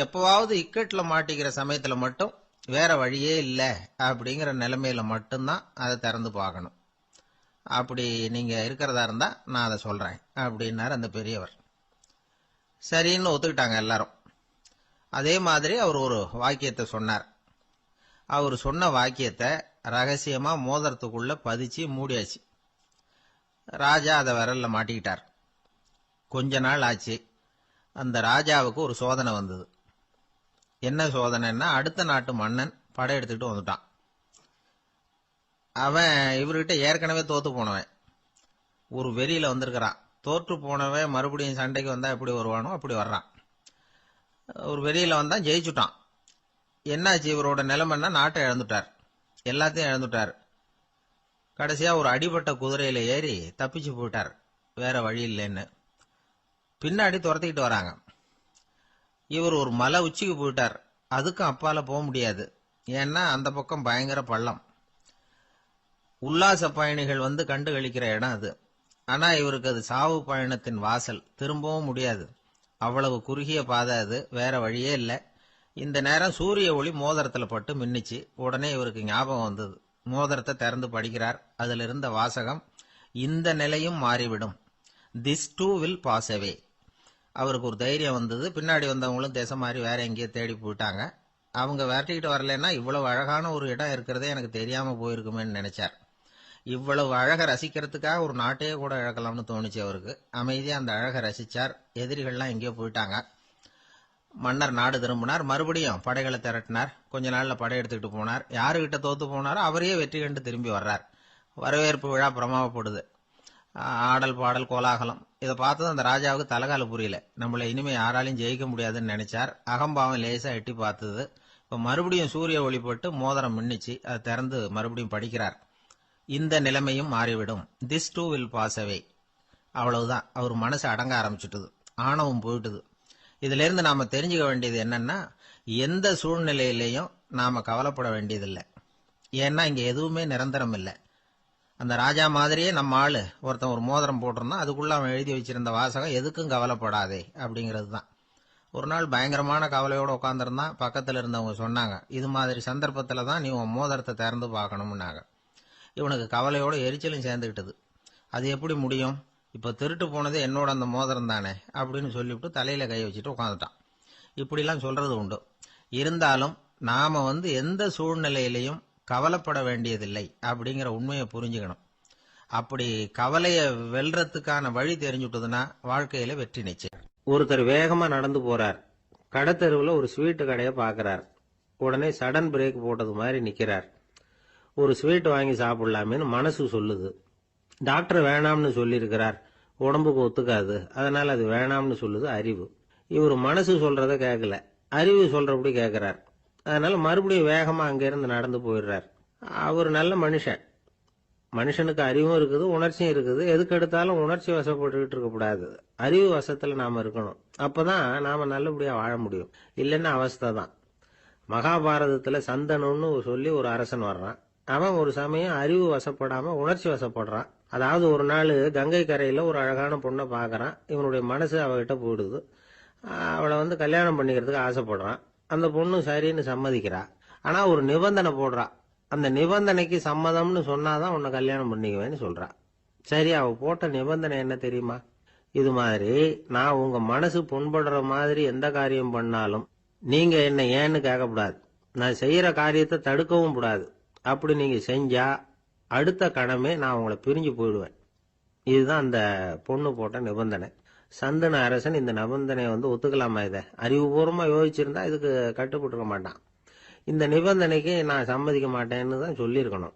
எப்பவாவது இக்கட்ல மாட்டிக்கிற சமயத்துல மட்டும் வேற வழியே இல்லை அப்படிங்கிற நிலைமையில மட்டும்தான் அதை திறந்து பார்க்கணும். அப்படி நீங்க இருக்கிறதா இருந்தா நான் அதை சொல்றேன் அப்படின்னாரு அந்த பெரியவர். சரின்னு ஒத்துக்கிட்டாங்க எல்லாரும். அதே மாதிரி அவர் ஒரு வாக்கியத்தை சொன்னார். அவர் சொன்ன வாக்கியத்தை ரகசியமா மோதிரத்துக்குள்ள பதிச்சு மூடியாச்சு. ராஜா அதை விரல்ல மாட்டிக்கிட்டார். கொஞ்ச நாள் ஆச்சு. அந்த ராஜாவுக்கு ஒரு சோதனை வந்தது. என்ன சோதனைன்னா, அடுத்த நாட்டு மன்னன் படையெடுத்துக்கிட்டு வந்துட்டான். அவன் இவர்கிட்ட ஏற்கனவே தோத்து போனவன், ஒரு வெறியில வந்திருக்கிறான். தோற்று போனவன் மறுபடியும் சண்டைக்கு வந்தா எப்படி வருவானோ அப்படி வர்றான். ஒரு வெறியில வந்தான், ஜெயிச்சுட்டான். என்னாச்சு இவரோட நிலைமைன்னா, நாட்டை இழந்துட்டார், எல்லாத்தையும் இழந்துட்டார். கடைசியா ஒரு அடிபட்ட குதிரையில ஏறி தப்பிச்சு போயிட்டார், வேற வழி இல்லைன்னு. பின்னாடி துரத்திக்கிட்டு வராங்க. இவர் ஒரு மலை உச்சிக்கு போயிட்டார். அதுக்கும் அப்பால போக முடியாது, ஏன்னா அந்த பக்கம் பயங்கர பள்ளம். உல்லாச பயணிகள் கண்டு கழிக்கிற இடம் அது. ஆனா இவருக்கு அது சாவு பயணத்தின் வாசல், திரும்பவும் முடியாது. அவ்வளவு குறுகிய பாதை அது, வேற வழியே இல்லை. இந்த நேரம் சூரிய ஒளி மோதிரத்துல பட்டு மின்னிச்சு. உடனே இவருக்கு ஞாபகம் வந்தது. மோதிரத்தை திறந்து படிக்கிறார். அதுல இருந்த வாசகம், இந்த நிலையும் மாறிவிடும், this too will pass away. அவருக்கு ஒரு தைரியம் வந்தது. பின்னாடி வந்தவங்களும் திசை மாறி வேற எங்கேயோ தேடி போயிட்டாங்க. அவங்க விரட்டிக்கிட்டு வரலன்னா இவ்வளவு அழகான ஒரு இடம் இருக்கிறதே எனக்கு தெரியாம போயிருக்குமேன்னு நினைச்சார். இவ்வளவு அழகை ரசிக்கிறதுக்காக ஒரு நாட்டையே கூட இழக்கலாம்னு தோணுச்சு அவருக்கு. அமைதியா அந்த அழகை ரசிச்சார். எதிரிகள்லாம் எங்கேயோ போயிட்டாங்க. மன்னர் நாடு திரும்பினார். மறுபடியும் படைகளை திரட்டினார். கொஞ்ச நாள்ல படை எடுத்துக்கிட்டு போனார். யாருகிட்ட தோத்து போனாரோ அவரையே வெற்றி கண்டு திரும்பி வர்றார். வரவேற்பு விழா பிரமாவப்படுது. ஆடல் பாடல் கோலாகலம். இதை பார்த்ததும் அந்த ராஜாவுக்கு தலகால புரியல. நம்மளை இனிமே யாராலையும் ஜெயிக்க முடியாதுன்னு நினைச்சார். அகம்பாவம் லேசா எட்டி பார்த்தது. இப்ப மறுபடியும் சூரிய ஒளிப்பட்டு மோதிரம் மின்னிச்சு. அதை திறந்து மறுபடியும் படிக்கிறார். இந்த நிலைமையும் மாறிவிடும், this too will pass away. அவ்வளவுதான். அவர் மனசு அடங்க ஆரம்பிச்சுட்டுது, ஆணவம் போயிட்டுது. இதுல இருந்து நாம தெரிஞ்சுக்க வேண்டியது என்னன்னா, எந்த சூழ்நிலையிலையும் நாம கவலைப்பட வேண்டியதில்லை. ஏன்னா இங்க எதுவுமே நிரந்தரம் இல்லை. அந்த ராஜா மாதிரியே நம்ம ஆளு ஒருத்தன் ஒரு மோதிரம் போட்டிருந்தான். அதுக்குள்ள அவன் எழுதி வச்சிருந்த வாசகம், எதுக்கும் கவலைப்படாதே அப்படிங்கிறது தான். ஒரு நாள் பயங்கரமான கவலையோட உட்காந்துருந்தான். பக்கத்துல இருந்தவங்க சொன்னாங்க, இது மாதிரி சந்தர்ப்பத்துல தான் நீ உன் மோதிரத்தை திறந்து பார்க்கணும்னாங்க. இவனுக்கு கவலையோட எரிச்சலும் சேர்ந்துகிட்டது. அது எப்படி முடியும், இப்ப திருட்டு போனது என்னோட அந்த மோதிரம் தானே அப்படின்னு சொல்லிவிட்டு தலையில கை வச்சுட்டு உட்காந்துட்டான். இப்படிலாம் சொல்றது உண்டு. இருந்தாலும் நாம எந்த சூழ்நிலையிலையும் கவலைப்பட வேண்டியதில்லை அப்படிங்கிற உண்மையை புரிஞ்சுக்கணும். அப்படி கவலைய வெல்றதுக்கான வழி தெரிஞ்சுட்டதுன்னா வாழ்க்கையில வெற்றி நிச்சயம். ஒருத்தர் வேகமா நடந்து போறார். கடத்தெருவுல ஒரு ஸ்வீட்டு கடையை பாக்குறார். உடனே சடன் பிரேக் போட்டது மாதிரி நிக்கிறார். ஒரு ஸ்வீட் வாங்கி சாப்பிடலாமேன்னு மனசு சொல்லுது. டாக்டர் வேணாம்னு சொல்லியிருக்கிறார், உடம்புக்கு ஒத்துக்காது, அதனால அது வேணாம்னு சொல்லுது அறிவு. இவர் மனசு சொல்றத கேட்கல, அறிவு சொல்றபடி கேட்கிறார். அதனால மறுபடியும் வேகமா அங்கிருந்து நடந்து போயிடுறார். அவர் நல்ல மனுஷன். மனுஷனுக்கு அறிவும் இருக்குது, உணர்ச்சியும் இருக்குது. எதுக்கு எடுத்தாலும் உணர்ச்சி வசப்பட்டுக்கிட்டு இருக்கக்கூடாது, அறிவு வசத்துல நாம இருக்கணும். அப்பதான் நாம நல்லபடியா வாழ முடியும். இல்லைன்னா அவஸ்தை தான். மகாபாரதத்துல சந்தனுன்னு சொல்லி ஒரு அரசன் வர்றான். அவன் ஒரு சமயம் அறிவு வசப்படாம உணர்ச்சி வசப்படுறான். அதாவது ஒரு நாள் கங்கை கரையில ஒரு அழகான பொண்ணை பாக்குறான். இவனுடைய மனசு அவகிட்ட போயிடுது. அவளை கல்யாணம் பண்ணிக்கிறதுக்கு ஆசைப்படுறான். அந்த பொண்ணு சரின்னு சம்மதிக்கிறா. ஆனா ஒரு நிபந்தனை போடுறா. அந்த நிபந்தனைக்கு சம்மதம்னு சொன்னாதான் உன்னை கல்யாணம் பண்ணிக்குவேன்னு சொல்றா. சரி, அவ போட்ட நிபந்தனை என்ன தெரியுமா? இது மாதிரி, நான் உங்க மனசு புண்படுற மாதிரி எந்த காரியம் பண்ணாலும் நீங்க என்ன ஏன்னு கேட்கக்கூடாது, நான் செய்யற காரியத்தை தடுக்கவும் கூடாது. அப்படி நீங்க செஞ்சா அடுத்த கணமே நான் உங்களை பிரிஞ்சு போயிடுவேன். இதுதான் அந்த பொண்ணு போட்ட நிபந்தனை. சந்தன அரசன் இந்த நிபந்தனையை ஒத்துக்கலாமா? இதை அறிவுபூர்வமா யோசிச்சிருந்தா இதுக்கு கட்டுப்பட்டுக்க மாட்டான். இந்த நிபந்தனைக்கு நான் சம்மதிக்க மாட்டேன்னு தான் சொல்லியிருக்கணும்.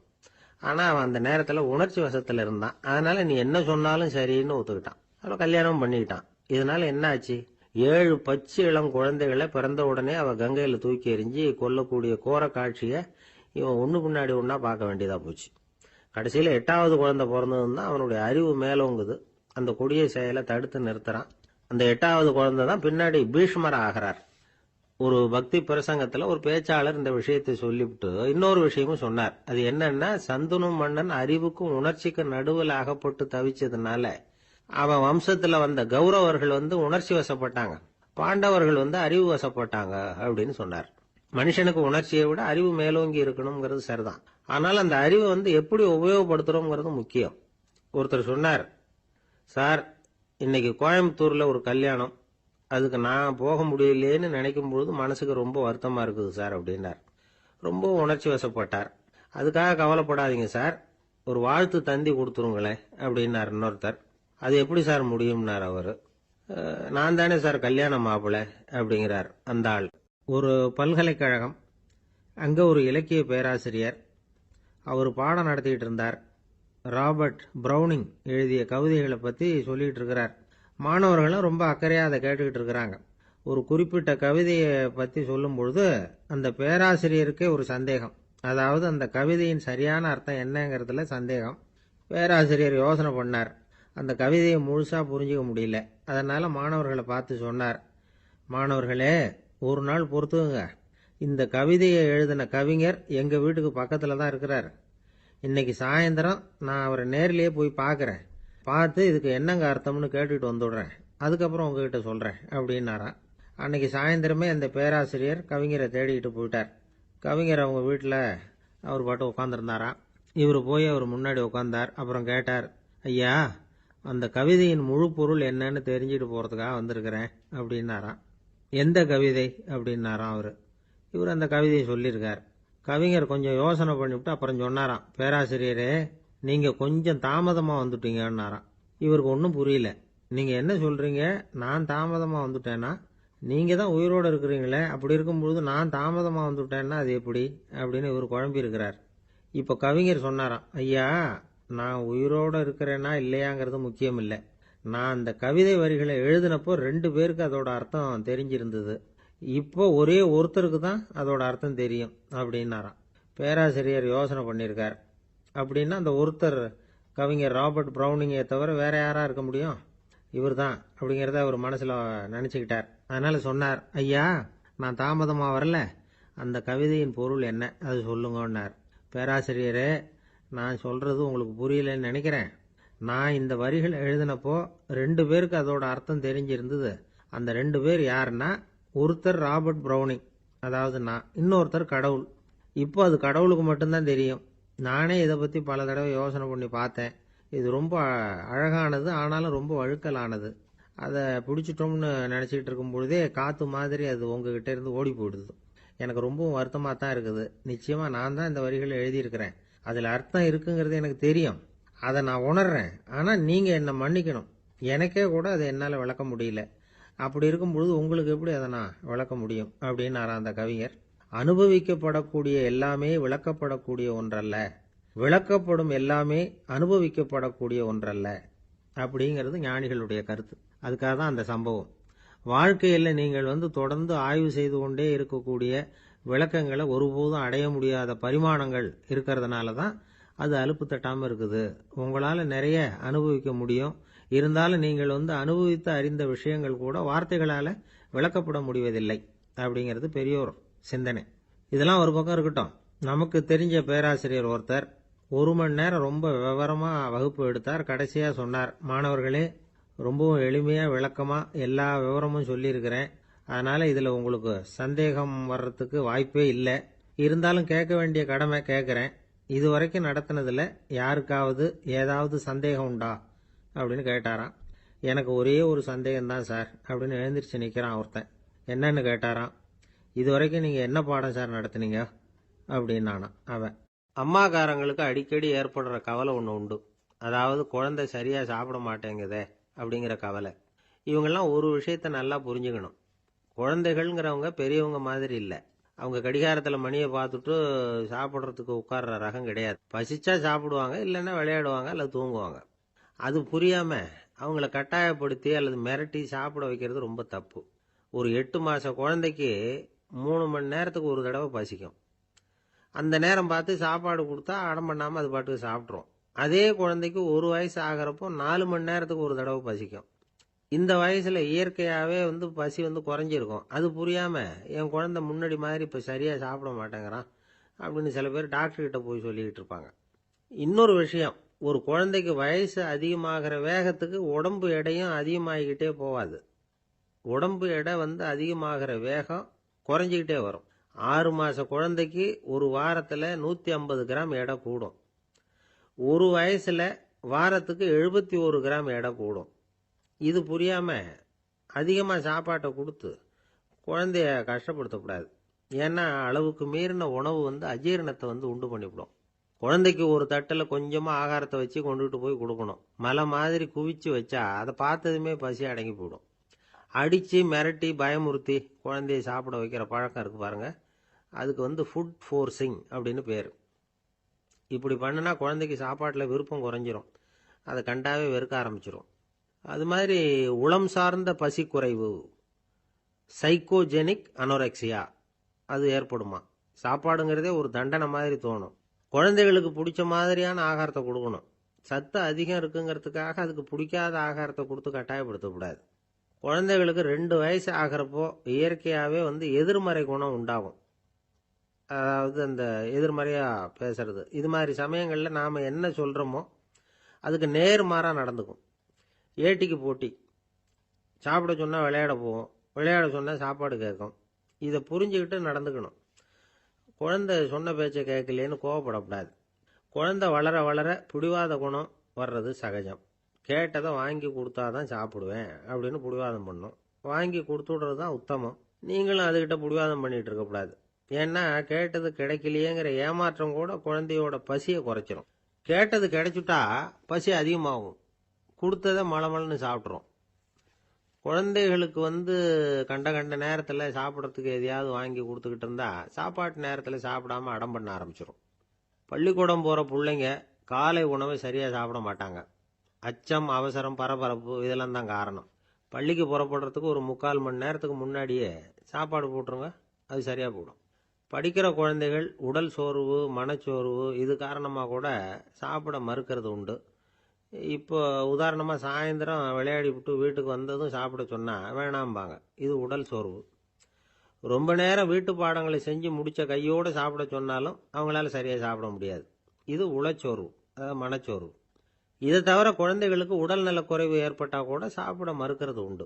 ஆனா அவன் அந்த நேரத்துல உணர்ச்சி வசத்துல இருந்தான். அதனால நீ என்ன சொன்னாலும் சரின்னு ஒத்துக்கிட்டான். அவன் கல்யாணம் பண்ணிக்கிட்டான். இதனால என்ன ஆச்சு? 7 பச்சை இளம் குழந்தைகளை பிறந்த உடனே அவ கங்கையில தூக்கி எறிஞ்சி கொல்லக்கூடிய கோர காட்சிய இவன் ஒண்ணு பின்னாடி ஒன்னா பார்க்க வேண்டியதா போச்சு. கடைசியில 8வது குழந்தை பிறந்ததுன்னு தான் அவனுடைய அறிவு மேலோங்குது. அந்த கொடிய செயலை தடுத்து நிறுத்துறான். அந்த 8வது குழந்தை தான் பின்னாடி பீஷ்மர் ஆகிறார். ஒரு பக்தி பிரசங்கத்துல ஒரு பேச்சாளர் இந்த விஷயத்தை சொல்லிவிட்டு இன்னொரு விஷயமும் சொன்னார். அது என்னன்னா, சந்தனு மன்னன் அறிவுக்கும் உணர்ச்சிக்கும் நடுவில் அகப்பட்டு தவிச்சதுனால அவன் வம்சத்துல வந்த கௌரவர்கள் உணர்ச்சி வசப்பட்டாங்க, பாண்டவர்கள் அறிவு வசப்பட்டாங்க அப்படின்னு சொன்னார். மனுஷனுக்கு உணர்ச்சியை விட அறிவு மேலோங்கி இருக்கணுங்கிறது சரிதான். ஆனால் அந்த அறிவை எப்படி உபயோகப்படுத்துறோம்ங்கிறது முக்கியம். ஒருத்தர் சொன்னார், சார் இன்னைக்கு கோயம்புத்தூர்ல ஒரு கல்யாணம், அதுக்கு நான் போக முடியலையேன்னு நினைக்கும் பொழுது மனசுக்கு ரொம்ப வருத்தமா இருக்குது சார் அப்படின்னார். ரொம்ப உணர்ச்சி வசப்பட்டார். அதுக்காக கவலைப்படாதீங்க சார், ஒரு வாழ்த்து தந்தி கொடுத்துருங்களேன் அப்படின்னார் இன்னொருத்தர். அது எப்படி சார் முடியும்னார் அவரு. நான் தானே சார் கல்யாண மாப்பிள்ளை அப்படிங்கிறார் அந்த ஆள். ஒரு பல்கலைக்கழகம், அங்க ஒரு இலக்கிய பேராசிரியர், அவர் பாடம் நடத்திட்டு இருந்தார். ராபர்ட் பிரௌனிங் எழுதிய கவிதைகளை பத்தி சொல்லிட்டு இருக்கிறார். மாணவர்களும் ரொம்ப அக்கறையா அதை கேட்டுக்கிட்டு இருக்கிறாங்க. ஒரு குறிப்பிட்ட கவிதையை பத்தி சொல்லும் பொழுது அந்த பேராசிரியருக்கே ஒரு சந்தேகம். அதாவது அந்த கவிதையின் சரியான அர்த்தம் என்னங்கிறதுல சந்தேகம். பேராசிரியர் யோசனை பண்ணார். அந்த கவிதையை முழுசா புரிஞ்சுக்க முடியல. அதனால மாணவர்களை பார்த்து சொன்னார், மாணவர்களே ஒரு நாள் பொறுத்துங்க, இந்த கவிதையை எழுதின கவிஞர் எங்க வீட்டுக்கு பக்கத்துல தான் இருக்கிறார். இன்னைக்கு சாயந்தரம் நான் அவரை நேர்லயே போய் பார்க்கறேன், பார்த்து இதுக்கு என்னங்க அர்த்தம்னு கேட்டுட்டு வந்துடுறேன், அதுக்கப்புறம் உங்ககிட்ட சொல்றேன் அப்படின்னாராம். அன்னைக்கு சாயந்தரமே அந்த பேராசிரியர் கவிஞரை தேடிக்கிட்டு போயிட்டார். கவிஞர் அவங்க வீட்டில் அவர் பாட்டு உட்காந்துருந்தாராம். இவர் போய் அவர் முன்னாடி உட்காந்தார். அப்புறம் கேட்டார், ஐயா அந்த கவிதையின் முழு பொருள் என்னன்னு தெரிஞ்சுட்டு போறதுக்காக வந்திருக்கிறேன் அப்படின்னாராம். எந்த கவிதை அப்படின்னாராம் அவரு. இவர் அந்த கவிதையை சொல்லியிருக்கார். கவிஞர் கொஞ்சம் யோசனை பண்ணிவிட்டு அப்புறம் சொன்னாராம், பேராசிரியரே நீங்க கொஞ்சம் தாமதமா வந்துட்டீங்கன்னாராம். இவருக்கு ஒன்றும் புரியல. நீங்க என்ன சொல்றீங்க, நான் தாமதமா வந்துட்டேன்னா? நீங்க தான் உயிரோடு இருக்கிறீங்களே, அப்படி இருக்கும்பொழுது நான் தாமதமா வந்துட்டேன்னா அது எப்படி அப்படின்னு இவர் குழம்பி இருக்கிறார். இப்ப கவிஞர் சொன்னாராம், ஐயா நான் உயிரோட இருக்கிறேன்னா இல்லையாங்கிறது முக்கியம் இல்லை, நான் அந்த கவிதை வரிகளை எழுதினப்போ 2 பேருக்கு அதோட அர்த்தம் தெரிஞ்சிருந்தது, இப்போ ஒரே ஒருத்தருக்கு தான் அதோட அர்த்தம் தெரியும் அப்படின்னாராம். பேராசிரியர் யோசனை பண்ணியிருக்கார். அப்படின்னா அந்த ஒருத்தர் கவிஞர் ராபர்ட் பிரௌனிங்கை தவிர வேற யாரா இருக்க முடியும்? இவர் தான் அப்படிங்கிறத அவர் மனசுல நினைச்சுக்கிட்டார். அதனால சொன்னார், ஐயா நான் தாமதமா வரல, அந்த கவிதையின் பொருள் என்ன அது சொல்லுங்கன்னார். பேராசிரியரே நான் சொல்றது உங்களுக்கு புரியலன்னு நினைக்கிறேன். நான் இந்த வரிகள் எழுதினப்போ 2 பேருக்கு அதோட அர்த்தம் தெரிஞ்சிருந்தது. அந்த 2 பேர் யாருன்னா, ஒருத்தர் ராபர்ட் பிரௌனிங், அதாவது நான், இன்னொருத்தர் கடவுள். இப்போ அது கடவுளுக்கு மட்டும்தான் தெரியும். நானே இதை பத்தி பல தடவை யோசனை பண்ணி பார்த்தேன். இது ரொம்ப அழகானது, ஆனாலும் ரொம்ப வழுக்கலானது. அதை பிடிச்சிட்டோம்னு நினைச்சிட்டு இருக்கும் பொழுதே காத்து மாதிரி அது உங்ககிட்ட இருந்து ஓடி போயிடுது. எனக்கு ரொம்பவும் வருத்தமா தான் இருக்குது. நிச்சயமா நான் தான் இந்த வரிகளை எழுதியிருக்கிறேன், அதுல அர்த்தம் இருக்குங்கிறது எனக்கு தெரியும், அதை நான் உணர்றேன். ஆனா நீங்க என்னை மன்னிக்கணும், எனக்கே கூட அதை என்னால விளக்க முடியல. அப்படி இருக்கும் பொழுது உங்களுக்கு எப்படி அதை நான் விளக்க முடியும் அப்படின்னாரா அந்த கவிஞர். அனுபவிக்கப்படக்கூடிய எல்லாமே விளக்கப்படக்கூடிய ஒன்றல்ல, விளக்கப்படும் எல்லாமே அனுபவிக்கப்படக்கூடிய ஒன்றல்ல அப்படிங்கிறது ஞானிகளுடைய கருத்து. அதுக்காக தான் அந்த சம்பவம். வாழ்க்கையில் நீங்கள் தொடர்ந்து ஆய்வு செய்து கொண்டே இருக்கக்கூடிய விளக்கங்களை ஒருபோதும் அடைய முடியாத பரிமாணங்கள் இருக்கிறதுனால தான் அது அலுப்பு தட்டாமல் இருக்குது. உங்களால் நிறைய அனுபவிக்க முடியும், இருந்தாலும் நீங்கள் அனுபவித்து அறிந்த விஷயங்கள் கூட வார்த்தைகளால் விளக்கப்பட முடிவதில்லை அப்படிங்கிறது பெரியோர் சிந்தனை. இதெல்லாம் ஒரு பக்கம் இருக்கட்டும். நமக்கு தெரிஞ்ச பேராசிரியர் ஒருத்தர் 1 மணி நேரம் ரொம்ப விவரமா வகுப்பு எடுத்தார். கடைசியா சொன்னார், மாணவர்களே ரொம்பவும் எளிமையா விளக்கமா எல்லா விவரமும் சொல்லியிருக்கிறேன், அதனால இதுல உங்களுக்கு சந்தேகம் வர்றதுக்கு வாய்ப்பே இல்லை. இருந்தாலும் கேட்க வேண்டிய கடமை கேட்கிறேன். இதுவரைக்கும் நடத்தினதுல யாருக்காவது ஏதாவது சந்தேகம் உண்டா அப்படின்னு கேட்டாராம். எனக்கு ஒரே ஒரு சந்தேகம் தான் சார் அப்படின்னு எழுந்திரிச்சு நிக்கிறான் ஒருத்தன். என்னன்னு கேட்டாராம். இதுவரைக்கும் நீங்க என்ன பாடம் சார் நடத்துனீங்க அப்படின்னானா அவன். அம்மாக்காரங்களுக்கு அடிக்கடி ஏற்படுற கவலை ஒன்று உண்டு. அதாவது குழந்தை சரியா சாப்பிட மாட்டேங்குதே அப்படிங்கிற கவலை. இவங்கெல்லாம் ஒரு விஷயத்த நல்லா புரிஞ்சுக்கணும். குழந்தைகள்ங்கிறவங்க பெரியவங்க மாதிரி இல்லை. அவங்க கடிகாரத்தில் மணியை பார்த்துட்டு சாப்பிட்றதுக்கு உட்கார்ற ரகம் கிடையாது. பசிச்சா சாப்பிடுவாங்க, இல்லைன்னா விளையாடுவாங்க அல்லது தூங்குவாங்க. அது புரியாம அவங்கள கட்டாயப்படுத்தி அல்லது மிரட்டி சாப்பிட வைக்கிறது ரொம்ப தப்பு. ஒரு 8 மாச குழந்தைக்கு 3 மணி நேரத்துக்கு ஒரு தடவை பசிக்கும். அந்த நேரம் பார்த்து சாப்பாடு கொடுத்தா அடம் பண்ணாம அது பாட்டுக்கு சாப்பிட்றோம். அதே குழந்தைக்கு 1 வயசு ஆகிறப்போ 4 மணி நேரத்துக்கு ஒரு தடவை பசிக்கும். இந்த வயசுல இயற்கையாவே பசி குறைஞ்சிருக்கும். அது புரியாம என் குழந்தை முன்னாடி மாதிரி இப்ப சரியா சாப்பிட மாட்டேங்கிறான் அப்படின்னு சில பேர் டாக்டர் கிட்ட போய் சொல்லிக்கிட்டு இருப்பாங்க. இன்னொரு விஷயம், ஒரு குழந்தைக்கு வயசு அதிகமாகிற வேகத்துக்கு உடம்பு எடையும் அதிகமாகிக்கிட்டே போவாது. உடம்பு எடை அதிகமாகிற வேகம் குறைஞ்சிக்கிட்டே வரும். 6 மாச குழந்தைக்கு ஒரு வாரத்துல 150 கிராம் எடை கூடும். ஒரு வயசுல வாரத்துக்கு 71 கிராம் எடை கூடும். இது புரியாம அதிகமா சாப்பாட்டை கொடுத்து குழந்தைய கஷ்டப்படுத்தக்கூடாது. ஏன்னா அளவுக்கு மீறின உணவு அஜீரணத்தை உண்டு பண்ணிவிடும். குழந்தைக்கு ஒரு தட்டில் கொஞ்சமா ஆகாரத்தை வச்சு கொண்டுகிட்டு போய் கொடுக்கணும். மலை மாதிரி குவிச்சு வச்சா அதை பார்த்ததுமே பசி அடங்கி போயிடும். அடிச்சு மிரட்டி பயமுறுத்தி குழந்தைய சாப்பிட வைக்கிற பழக்கம் இருக்கு பாருங்க, அதுக்கு ஃபுட் ஃபோர்ஸிங் அப்படின்னு பேர். இப்படி பண்ணுனா குழந்தைக்கு சாப்பாட்டில் விருப்பம் குறைஞ்சிரும், அதை கண்டாவே வெறுக்க ஆரம்பிச்சிடும். அது மாதிரி உளம் சார்ந்த பசி குறைவு, சைக்கோஜெனிக் அனோரெக்சியா, அது ஏற்படுமா. சாப்பாடுங்கிறதே ஒரு தண்டனை மாதிரி தோணும். குழந்தைகளுக்கு பிடிச்ச மாதிரியான ஆகாரத்தை கொடுக்கணும். சத்து அதிகம் இருக்குங்கிறதுக்காக அதுக்கு பிடிக்காத ஆகாரத்தை கொடுத்து கட்டாயப்படுத்தக்கூடாது. குழந்தைகளுக்கு 2 வயசு ஆகிறப்போ இயற்கையாகவே எதிர்மறை குணம் உண்டாகும். அதாவது அந்த எதிர்மறையா பேசுறது. இது மாதிரி சமயங்களில் நாம் என்ன சொல்கிறோமோ அதுக்கு நேர்மாறாக நடந்துக்கும். ஏட்டிக்கு போட்டி. சாப்பிட சொன்னால் விளையாட போவோம், விளையாட சொன்னால் சாப்பாடு கேட்கும். இதை புரிஞ்சுக்கிட்டு நடந்துக்கணும். குழந்தை சொன்ன பேச்சை கேட்கலேன்னு கோவப்படக்கூடாது. குழந்தை வளர வளர பிடிவாத குணம் வர்றது சகஜம். கேட்டதை வாங்கி கொடுத்தாதான் சாப்பிடுவேன் அப்படின்னு பிடிவாதம் பண்ணும். வாங்கி கொடுத்து விடுறது தான் உத்தமம். நீங்களும் அதுகிட்ட பிடிவாதம் பண்ணிட்டு இருக்கக்கூடாது. ஏன்னா கேட்டது கிடைக்கலையேங்கிற ஏமாற்றம் கூட குழந்தையோட பசியை குறைச்சிரும். கேட்டது கிடைச்சுட்டா பசி அதிகமாகும். கொடுத்ததை மலமலன்னு சாப்பிட்றோம். குழந்தைகளுக்கு கண்ட கண்ட நேரத்தில் சாப்பிட்றதுக்கு எதையாவது வாங்கி கொடுத்துக்கிட்டு இருந்தா சாப்பாட்டு நேரத்தில் சாப்பிடாம அடம் பண்ண ஆரம்பிச்சிடும். பள்ளிக்கூடம் போகிற பிள்ளைங்க காலை உணவை சரியாக சாப்பிட மாட்டாங்க. அச்சம், அவசரம், பரபரப்பு இதெல்லாம் தான் காரணம். பள்ளிக்கு புறப்படுறதுக்கு ஒரு 3/4 மணி நேரத்துக்கு முன்னாடியே சாப்பாடு போட்டுருங்க, அது சரியாக போடும். படிக்கிற குழந்தைகள் உடல் சோர்வு, மனச்சோர்வு இது காரணமாக கூட சாப்பிட மறுக்கிறது உண்டு. இப்போ உதாரணமாக சாயந்தரம் விளையாடி விட்டு வீட்டுக்கு வந்ததும் சாப்பிட சொன்னால் வேணாம்பாங்க. இது உடல் சோர்வு. ரொம்ப நேரம் வீட்டு பாடங்களை செஞ்சு முடித்த கையோடு சாப்பிட சொன்னாலும் அவங்களால சரியாக சாப்பிட முடியாது. இது உளச்சோர்வு, அதாவது மனச்சோர்வு. இதை தவிர குழந்தைகளுக்கு உடல் நலக்குறைவு ஏற்பட்டால் கூட சாப்பிட மறுக்கிறது உண்டு.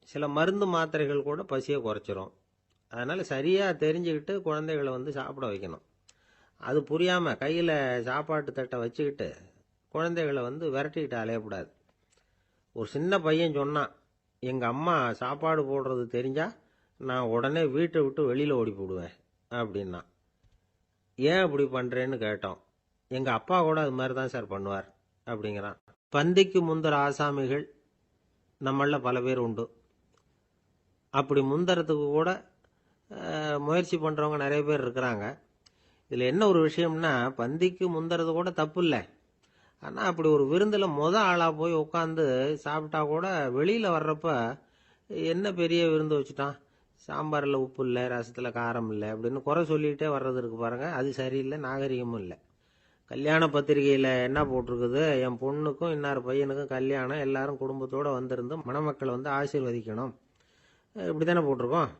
சில மருந்து மாத்திரைகள் கூட பசியை குறைச்சிரும். அதனால் சரியாக தெரிஞ்சுக்கிட்டு குழந்தைகளை சாப்பிட வைக்கணும். அது புரியாமல் கையில் சாப்பாட்டு தட்டை வச்சுக்கிட்டு குழந்தைகளை விரட்டிக்கிட்டு அலையக்கூடாது. ஒரு சின்ன பையன் சொன்னான், எங்கள் அம்மா சாப்பாடு போடுறது தெரிஞ்சா நான் உடனே வீட்டை விட்டு வெளியில் ஓடி போடுவேன் அப்படின்னா. ஏன் அப்படி பண்ணுறேன்னு கேட்டோம். எங்கள் அப்பா கூட அது மாதிரி தான் சார் பண்ணுவார் அப்படிங்கிறான். பந்திக்கு முந்தர ஆசாமிகள் நம்மள பல பேர் உண்டு. அப்படி முந்தறதுக்கு கூட முயற்சி பண்ணுறவங்க நிறைய பேர் இருக்கிறாங்க. இதில் என்ன ஒரு விஷயம்னா, பந்திக்கு முந்தறது கூட தப்பு இல்லை. ஆனால் அப்படி ஒரு விருந்தில் ஆளாக போய் உட்காந்து சாப்பிட்டா கூட வெளியில் வர்றப்ப என்ன பெரிய விருந்து வச்சுட்டான், சாம்பாரில் உப்பு இல்லை, ரசத்தில் காரம் இல்லை அப்படின்னு குறை சொல்லிகிட்டே வர்றது இருக்கு பாருங்க, அது சரியில்லை, நாகரிகமும் இல்லை. கல்யாண பத்திரிகையில் என்ன போட்டிருக்குது, என் பொண்ணுக்கும் இன்னார் பையனுக்கும் கல்யாணம், எல்லாரும் குடும்பத்தோடு வந்திருந்து மணமக்களை ஆசீர்வதிக்கணும், இப்படி தானே போட்டிருக்கோம்.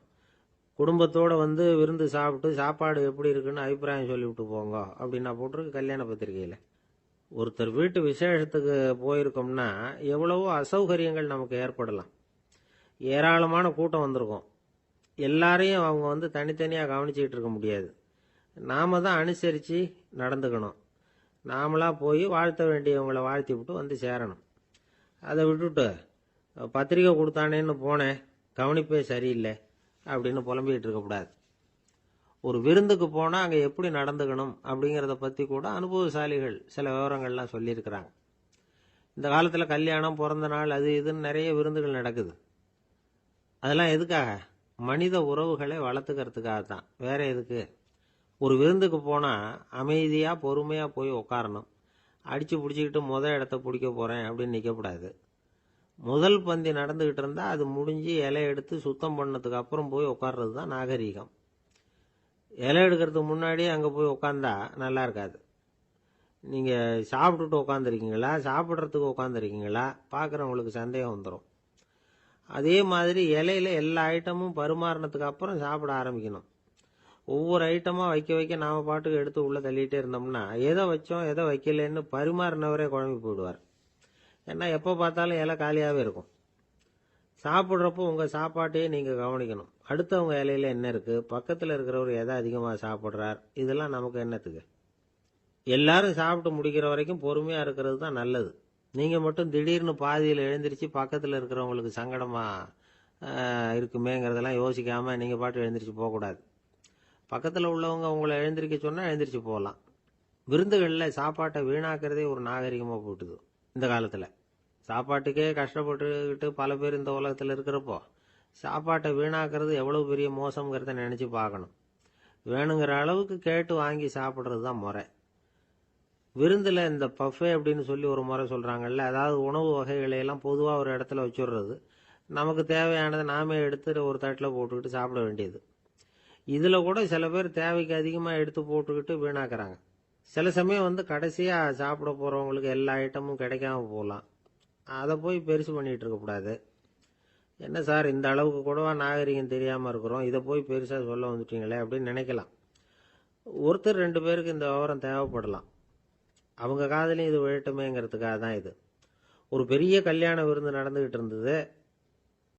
குடும்பத்தோடு விருந்து சாப்பிட்டு சாப்பாடு எப்படி இருக்குன்னு அபிப்பிராயம் சொல்லிவிட்டு போங்க அப்படின்னா போட்டிருக்கு கல்யாண பத்திரிகையில். ஒருத்தர் வீட்டு விசேஷத்துக்கு போயிருக்கோம்னா எவ்வளவோ அசௌகரியங்கள் நமக்கு ஏற்படலாம். ஏராளமான கூட்டம் வந்திருக்கும். எல்லாரையும் அவங்க தனித்தனியாக கவனிச்சிக்கிட்டு இருக்க முடியாது. நாம தான் அனுசரித்து நடந்துக்கணும். நாமளாக போய் வாழ்த்த வேண்டியவங்களை வாழ்த்தி விட்டு சேரணும். அதை விட்டுட்டு பத்திரிக்கை கொடுத்தானேன்னு போனேன், கவனிப்பே சரியில்லை அப்படின்னு புலம்பிக்கிட்டு இருக்கக்கூடாது. ஒரு விருந்துக்கு போனால் அங்கே எப்படி நடந்துக்கணும் அப்படிங்கிறத பற்றி கூட அனுபவசாலிகள் சில விவரங்கள்லாம் சொல்லியிருக்கிறாங்க. இந்த காலத்தில் கல்யாணம், பிறந்த நாள், அது இதுன்னு நிறைய விருந்துகள் நடக்குது. அதெல்லாம் எதுக்காக? மனித உறவுகளை வளர்த்துக்கிறதுக்காக தான், வேற எதுக்கு? ஒரு விருந்துக்கு போனால் அமைதியாக பொறுமையாக போய் உட்காரணும். அடித்து பிடிச்சிக்கிட்டு இடத்த பிடிக்க போகிறேன் அப்படின்னு நிற்கக்கூடாது. முதல் பந்தி நடந்துக்கிட்டு இருந்தால் அது முடிஞ்சு இலை எடுத்து சுத்தம் பண்ணதுக்கு அப்புறம் போய் உட்கார்றது தான் நாகரீகம். இலை எடுக்கிறதுக்கு முன்னாடியே அங்கே போய் உட்காந்தா நல்லா இருக்காது. நீங்கள் சாப்பிட்டுட்டு உட்காந்துருக்கீங்களா, சாப்பிட்றதுக்கு உட்காந்துருக்கீங்களா, பார்க்குறவங்களுக்கு சந்தேகம் வந்துடும். அதே மாதிரி இலையில எல்லா ஐட்டமும் பரிமாறினதுக்கு அப்புறம் சாப்பிட ஆரம்பிக்கணும். ஒவ்வொரு ஐட்டமா வைக்க வைக்க நாம பாட்டுக்கு எடுத்து உள்ள தள்ளிட்டே இருந்தோம்னா எதை வச்சோம் எதை வைக்கலன்னு பரிமாறினவரே குழம்பி போயிடுவார். ஏன்னா எப்போ பார்த்தாலும் இலை காலியாகவே இருக்கும். சாப்பிட்றப்போ உங்க சாப்பாட்டையே நீங்க கவனிக்கணும். அடுத்தவங்க இலையில என்ன இருக்கு, பக்கத்தில் இருக்கிறவர் எதை அதிகமாக சாப்பிட்றார், இதெல்லாம் நமக்கு என்னத்துக்கு? எல்லாரும் சாப்பிட்டு முடிக்கிற வரைக்கும் பொறுமையா இருக்கிறது தான் நல்லது. நீங்க மட்டும் திடீர்னு பாதியில் எழுந்திருச்சு பக்கத்தில் இருக்கிறவங்களுக்கு சங்கடமா இருக்குமேங்கிறதெல்லாம் யோசிக்காம நீங்க பாட்டு எழுந்திரிச்சு போகக்கூடாது. பக்கத்தில் உள்ளவங்க உங்களை எழுந்திருக்க சொன்னா எழுந்திரிச்சு போகலாம். விருந்துகளில் சாப்பாட்டை வீணாக்கிறதே ஒரு நாகரிகமாக போட்டுது இந்த காலத்தில். சாப்பாட்டுக்கே கஷ்டப்பட்டுக்கிட்டு பல பேர் இந்த உலகத்தில் இருக்கிறப்போ சாப்பாட்டை வீணாக்கிறது எவ்வளவு பெரிய மோசங்கிறத நினைச்சு பார்க்கணும். வேணுங்கிற அளவுக்கு கேட்டு வாங்கி சாப்பிட்றது தான் முறை. விருந்தில் இந்த பஃபே அப்படின்னு சொல்லி ஒரு முறை சொல்றாங்கல்ல, அதாவது உணவு வகைகளை எல்லாம் பொதுவாக ஒரு இடத்துல வச்சுடுறது, நமக்கு தேவையானதை நாமே எடுத்து ஒரு தட்டில் போட்டுக்கிட்டு சாப்பிட வேண்டியது. இதுல கூட சில பேர் தேவைக்கு அதிகமாக எடுத்து போட்டுக்கிட்டு வீணாக்குறாங்க. சில சமயம் கடைசியா சாப்பிட போறவங்களுக்கு எல்லா ஐட்டமும் கிடைக்காம போகலாம். அதை போய் பெருசு பண்ணிட்டு இருக்கக்கூடாது. என்ன சார் இந்த அளவுக்கு கூடவா நாகரிகம் தெரியாம இருக்கிறோம், இதை போய் பெருசா சொல்ல வந்துட்டீங்களே அப்படின்னு நினைக்கலாம். ஒருத்தர் 2 பேருக்கு இந்த விவரம் தேவைப்படலாம். அவங்க காதலையும் இது விழட்டுமேங்கிறதுக்காக தான் இது. ஒரு பெரிய கல்யாண விருந்து நடந்துகிட்டு இருந்தது.